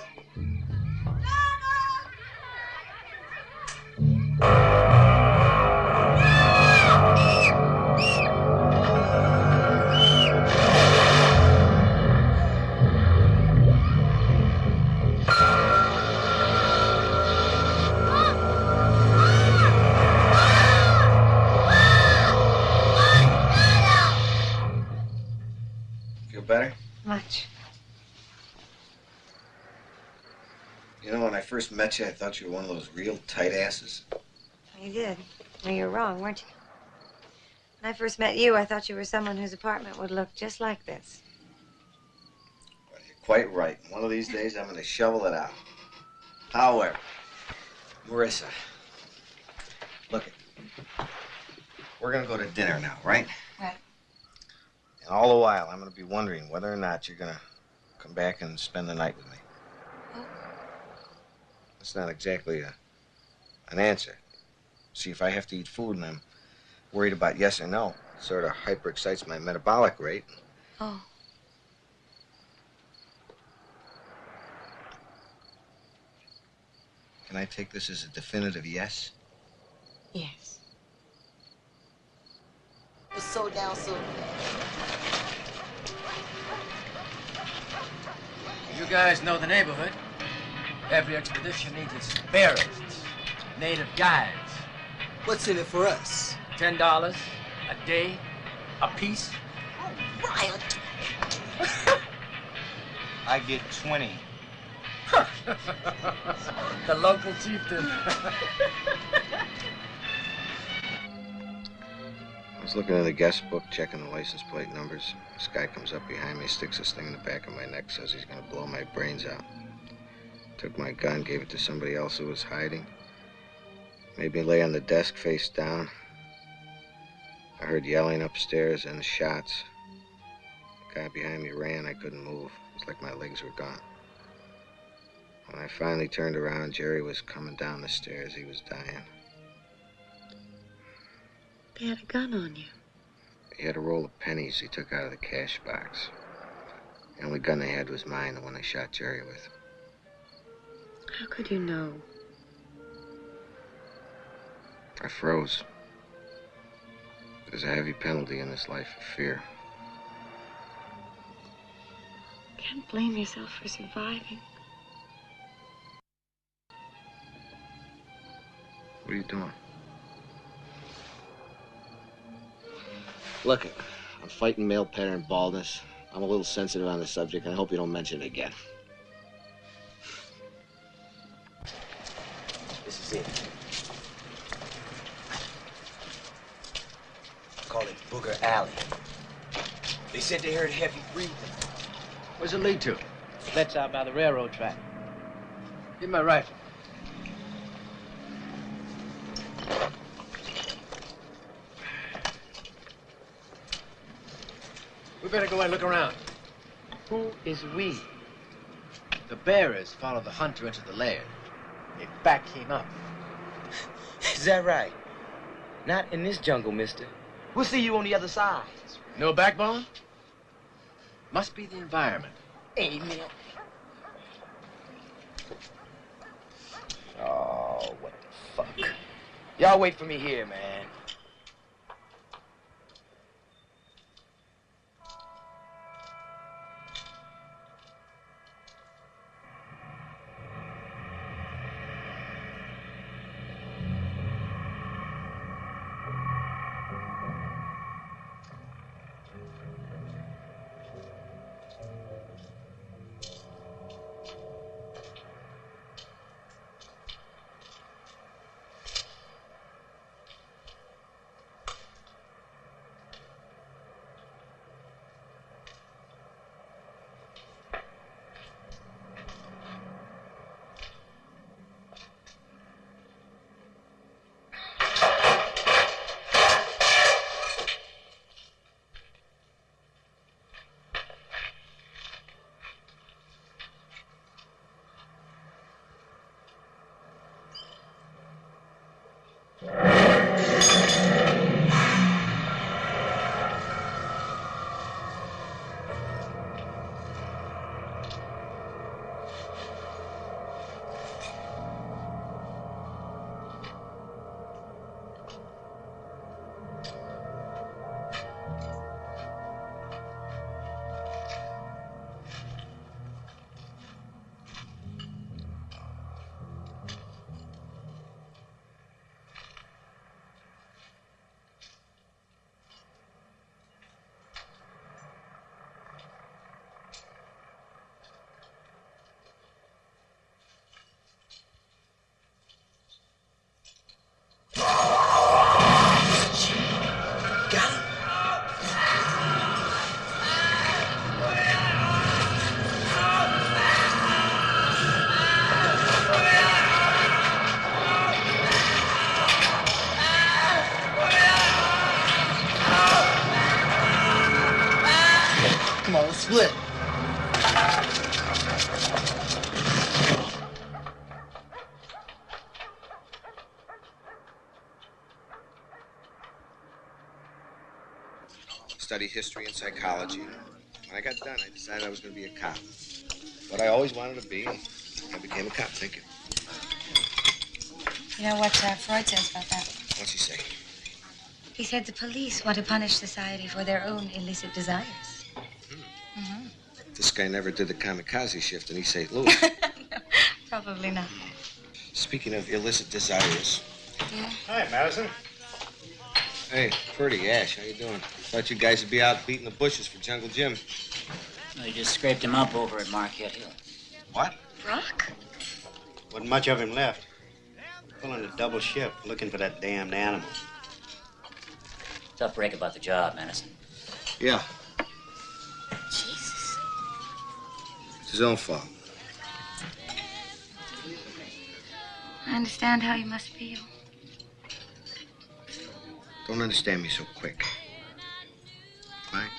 Feel better? Much. You know, when I first met you, I thought you were one of those real tight asses. You did. Well, you were wrong, weren't you? When I first met you, I thought you were someone whose apartment would look just like this. Well, you're quite right. One of these days, I'm going to shovel it out. However, Marissa, look, we're going to go to dinner now, right? Right. And all the while, I'm going to be wondering whether or not you're going to come back and spend the night with me. That's not exactly an answer. See, if I have to eat food and I'm worried about yes or no, it sort of hyper-excites my metabolic rate. Oh. Can I take this as a definitive yes? Yes. Was so down so. You guys know the neighborhood. Every expedition needs its bearers, native guides. What's in it for us? $10 a day, a piece. Oh, Ryan. I get 20. The local chieftain. I was looking in the guest book, checking the license plate numbers. This guy comes up behind me, sticks this thing in the back of my neck, says he's gonna blow my brains out. Took my gun, gave it to somebody else who was hiding. Made me lay on the desk face down. I heard yelling upstairs and shots. The guy behind me ran, I couldn't move. It was like my legs were gone. When I finally turned around, Jerry was coming down the stairs. He was dying. They had a gun on you. He had a roll of pennies he took out of the cash box. The only gun they had was mine, the one I shot Jerry with. How could you know? I froze. There's a heavy penalty in this life of fear. Can't blame yourself for surviving. What are you doing? Look, I'm fighting male pattern baldness. I'm a little sensitive on the subject, and I hope you don't mention it again. This is it. call it Booger Alley. They said they heard heavy breathing. Where's it lead to? Let's out by the railroad track. Give me my rifle. We better go and look around. Who is we? The bearers follow the hunter into the lair. They back him up. Is that right? Not in this jungle, mister. We'll see you on the other side. No backbone? Must be the environment. Amen. Oh, what the fuck? Y'all wait for me here, man. Come on, let's split. Studied history and psychology. When I got done, I decided I was going to be a cop. What I always wanted to be, I became a cop. Thank you. You know what Freud says about that? What's he say? He said the police want to punish society for their own illicit desires. Mm-hmm. This guy never did the kamikaze shift in East St. Louis. No, probably not. Speaking of illicit desires. Yeah? Hi, Madison. Hey, Purdy, Ash, how you doing? Thought you guys would be out beating the bushes for Jungle Jim. They just scraped him up over at Marquette Hill. What? Brock? Wasn't much of him left. Pulling a double shift, looking for that damned animal. Tough break about the job, Madison. Yeah, Jesus. it's his own fault. I understand how you must feel. Don't understand me so quick. Right?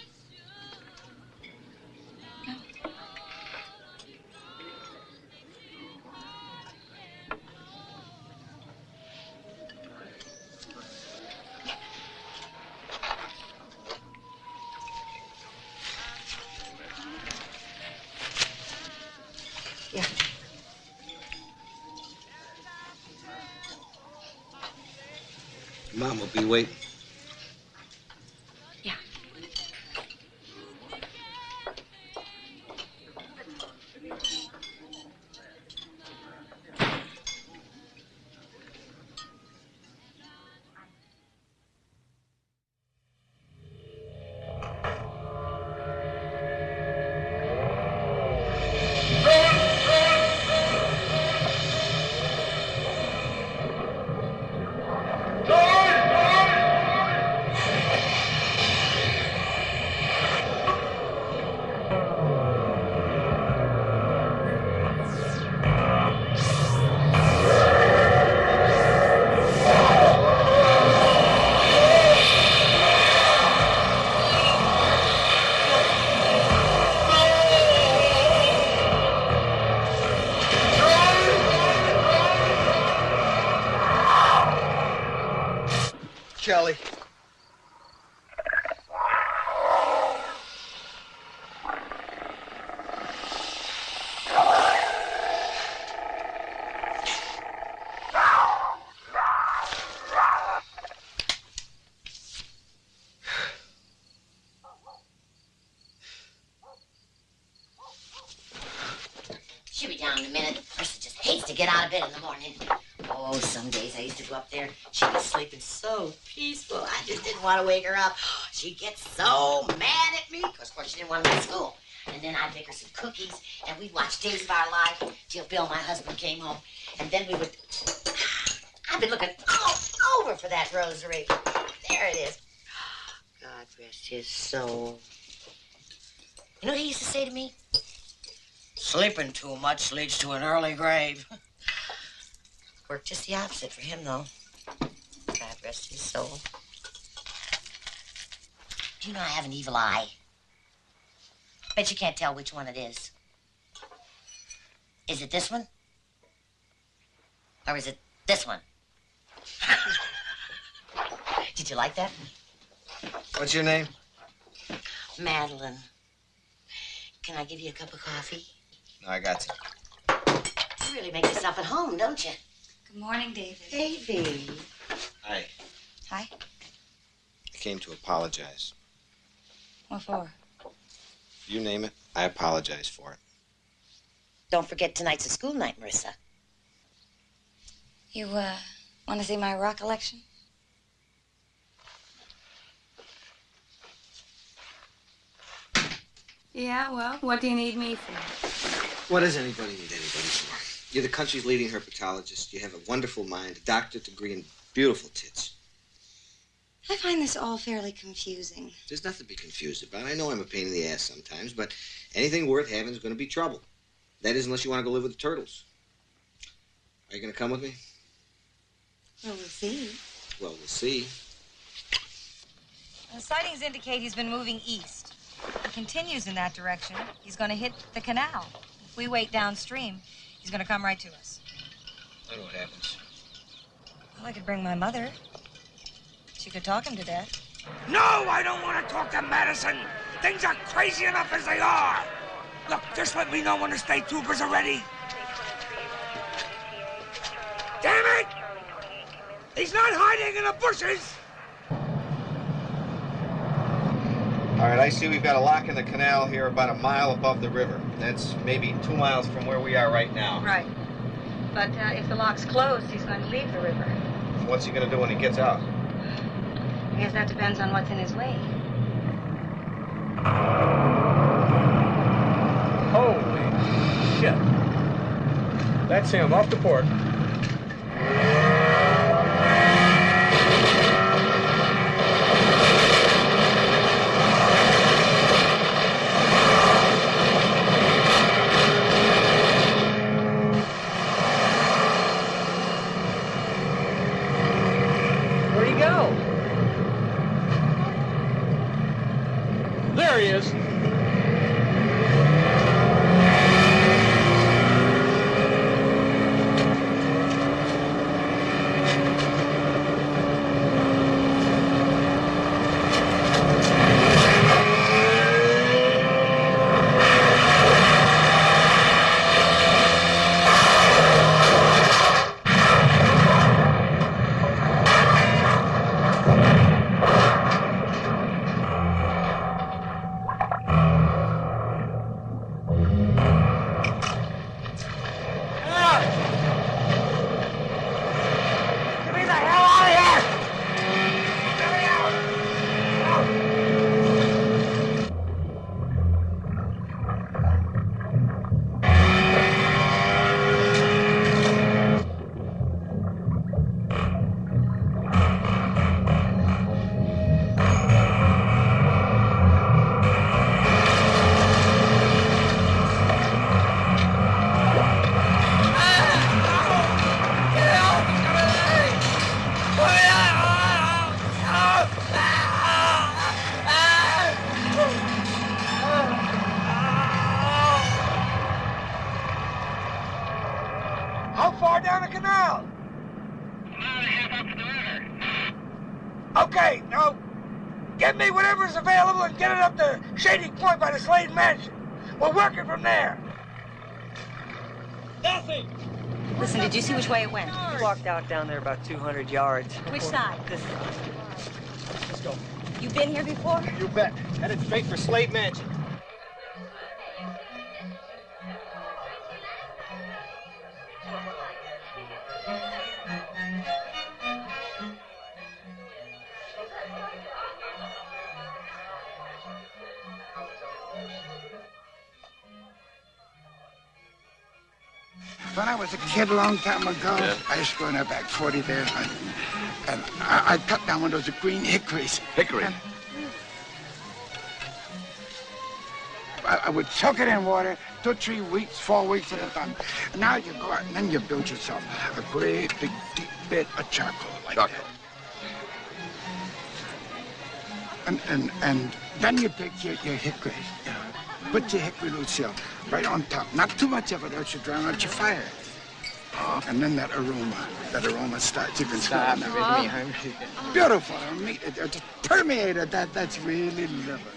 Yeah. Mom will be waiting. Yeah. Kelly. She'll be down in a minute. Marissa just hates to get out of bed in the morning. Oh, some days I used to go up there. She'd be sleeping so peaceful. I just didn't want to wake her up. She'd get so mad at me. Of course, she didn't want to go to school. And then I'd make her some cookies, and we'd watch Days of Our Life till Bill, my husband, came home. And then we would... I've been looking all over for that rosary. There it is. God rest his soul. You know what he used to say to me? Sleeping too much leads to an early grave. Worked just the opposite for him, though. God rest his soul. Do you know I have an evil eye? Bet you can't tell which one it is. Is it this one? Or is it this one? Did you like that? What's your name? Madeline. Can I give you a cup of coffee? No, I got you. You really make yourself at home, don't you? Good morning, David. Davy. Hi. Hi. I came to apologize. What for? You name it, I apologize for it. Don't forget tonight's a school night, Marissa. You, want to see my rock collection? Yeah, well, what do you need me for? What does anybody need anybody for? You're the country's leading herpetologist. You have a wonderful mind, a doctorate degree, and beautiful tits. I find this all fairly confusing. There's nothing to be confused about. I know I'm a pain in the ass sometimes, but anything worth having is going to be trouble. That is, unless you want to go live with the turtles. Are you going to come with me? Well, we'll see. Well, we'll see. The sightings indicate he's been moving east. If he continues in that direction, he's going to hit the canal. If we wait downstream, he's going to come right to us. I know what happens. Well, I could bring my mother. She could talk him to death. No, I don't want to talk to Madison. Things are crazy enough as they are. Look, just let me know when the state troopers are ready. Damn it! He's not hiding in the bushes! All right, I see we've got a lock in the canal here about a mile above the river. That's maybe 2 miles from where we are right now. Right. But if the lock's closed, he's going to leave the river. What's he going to do when he gets out? I guess that depends on what's in his way. Holy shit. That's him, off the port. Where'd he go? There he is. How far down the canal? Okay, now, get me whatever's available and get it up to Shady Point by the Slade Mansion. We'll work it from there. Nothing. Listen, did you see which way it went? We walked out down there about 200 yards. Which side? This side. Let's go. You been here before? You bet. Headed straight for Slade Mansion. When I was a kid a long time ago, I used to go in that back 40 there, and I cut down one of those green hickories. Hickory? I would soak it in water 2, 3 weeks, 4 weeks at a time. And now you go out and then you build yourself a great big deep bed of charcoal like that. And then you take your hickory, put your hickory Lucille right on top. Not too much of it, else you drown out your fire. And then that aroma starts. You can smell it now. Beautiful. Meat, it just permeated. That's really lovely.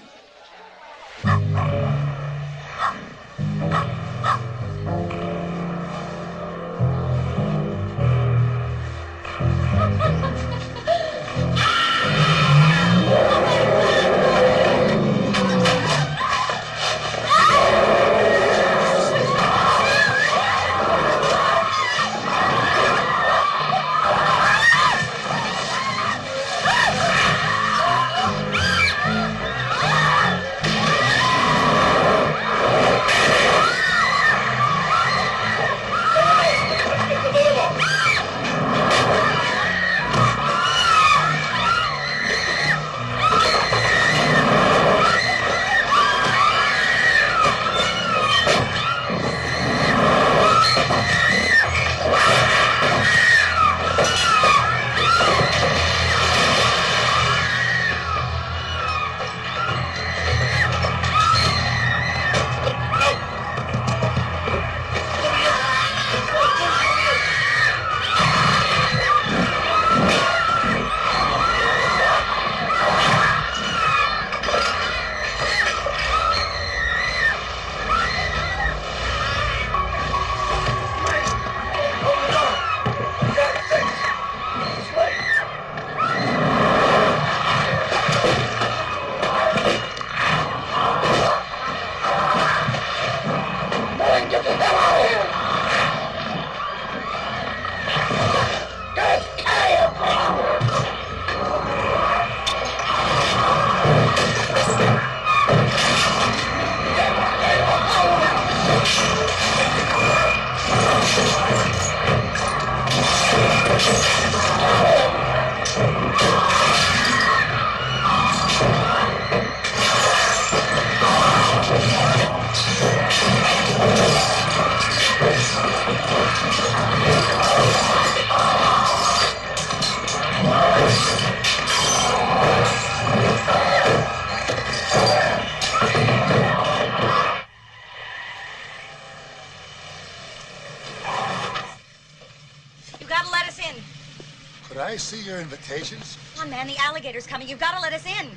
I see your invitations? Come on, man, the alligator's coming. You've got to let us in.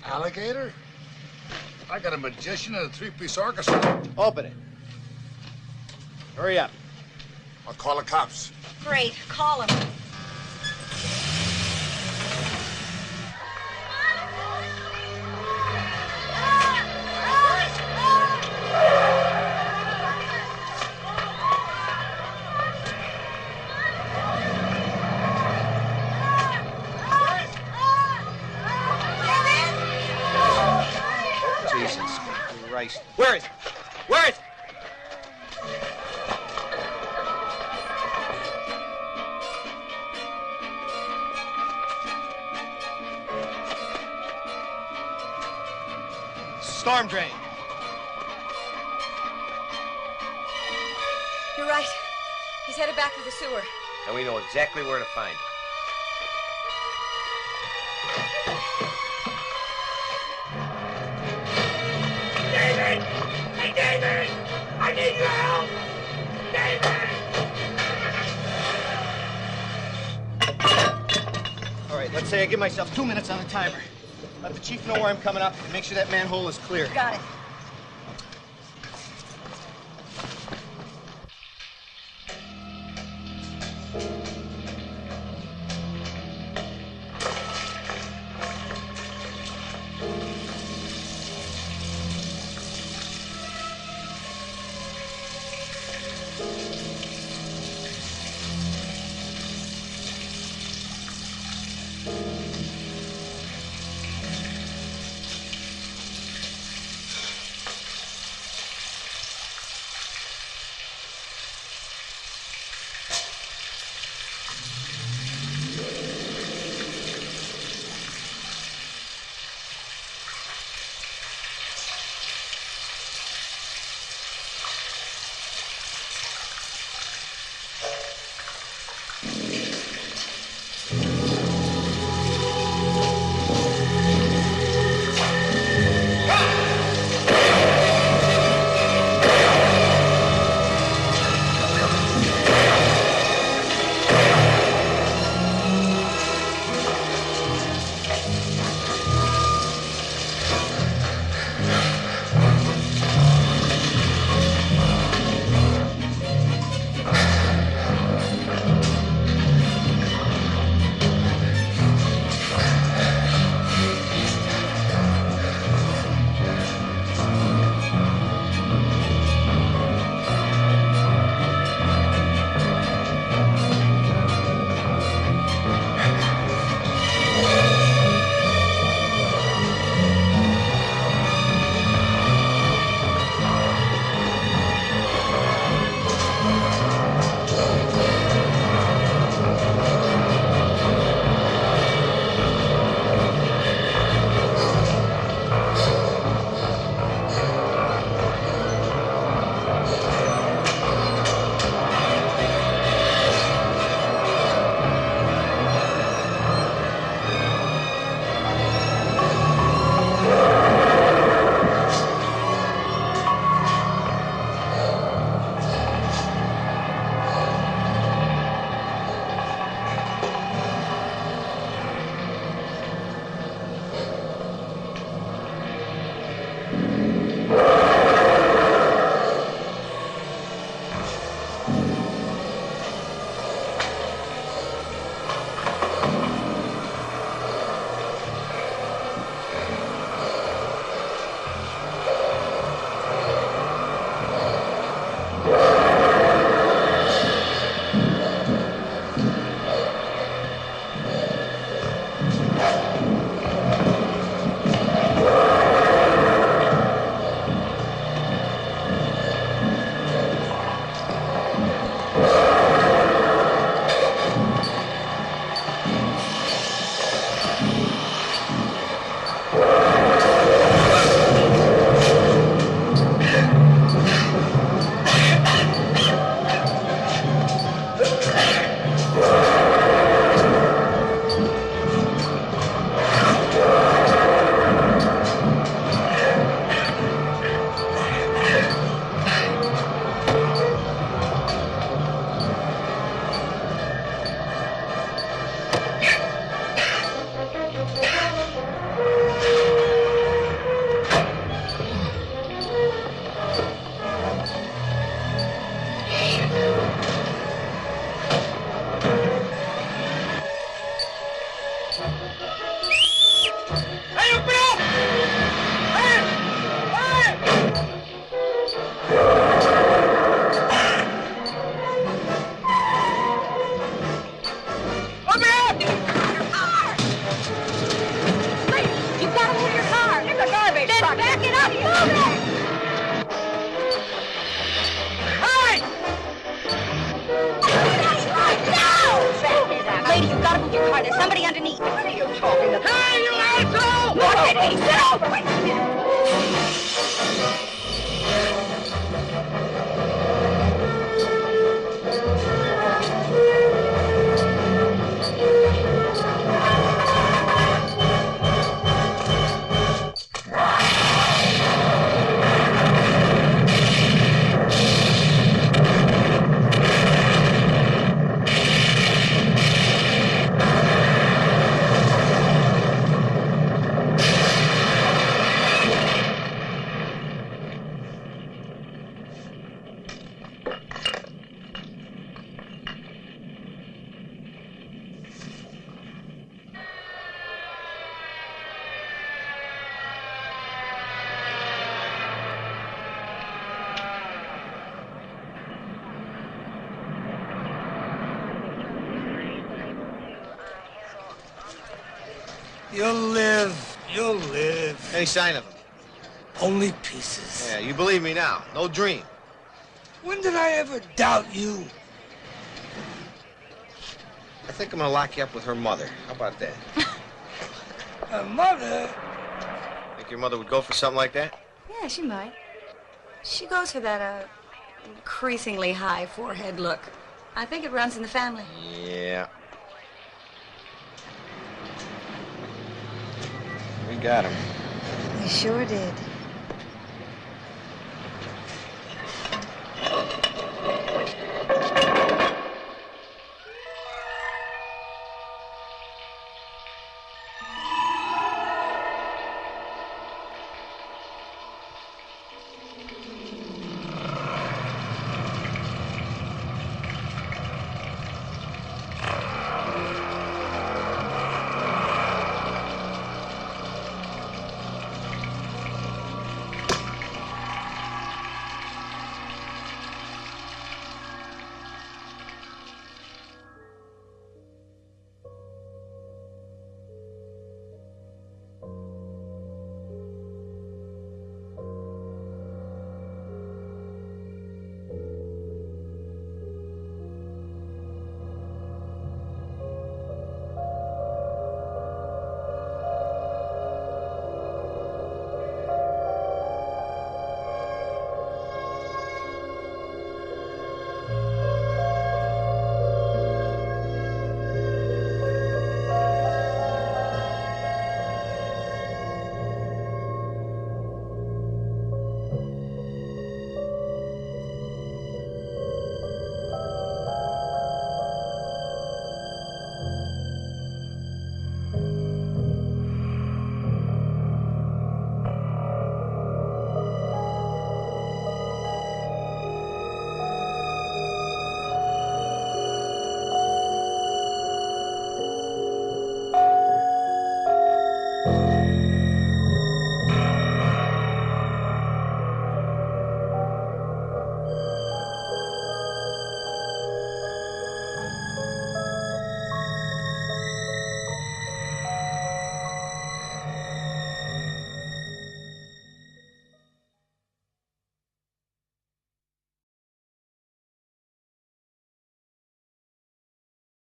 Alligator? I got a magician and a 3-piece orchestra. Open it. Hurry up. I'll call the cops. Great. Call him. Jesus Christ. Where is it? Where is it? Storm drain. You're right. He's headed back for the sewer. And we know exactly where to find him. David! Hey, David! I need your help! David! All right, right, let's say I give myself 2 minutes on the timer. Let the chief know where I'm coming up and make sure that manhole is clear. Got it. You'll live. You'll live. Any sign of him? Only pieces. Yeah, you believe me now. No dream. When did I ever doubt you? I think I'm gonna lock you up with her mother. How about that? Her mother? Think your mother would go for something like that? Yeah, she might. She goes for that, increasingly high forehead look. I think it runs in the family. Yeah. We got him. We sure did.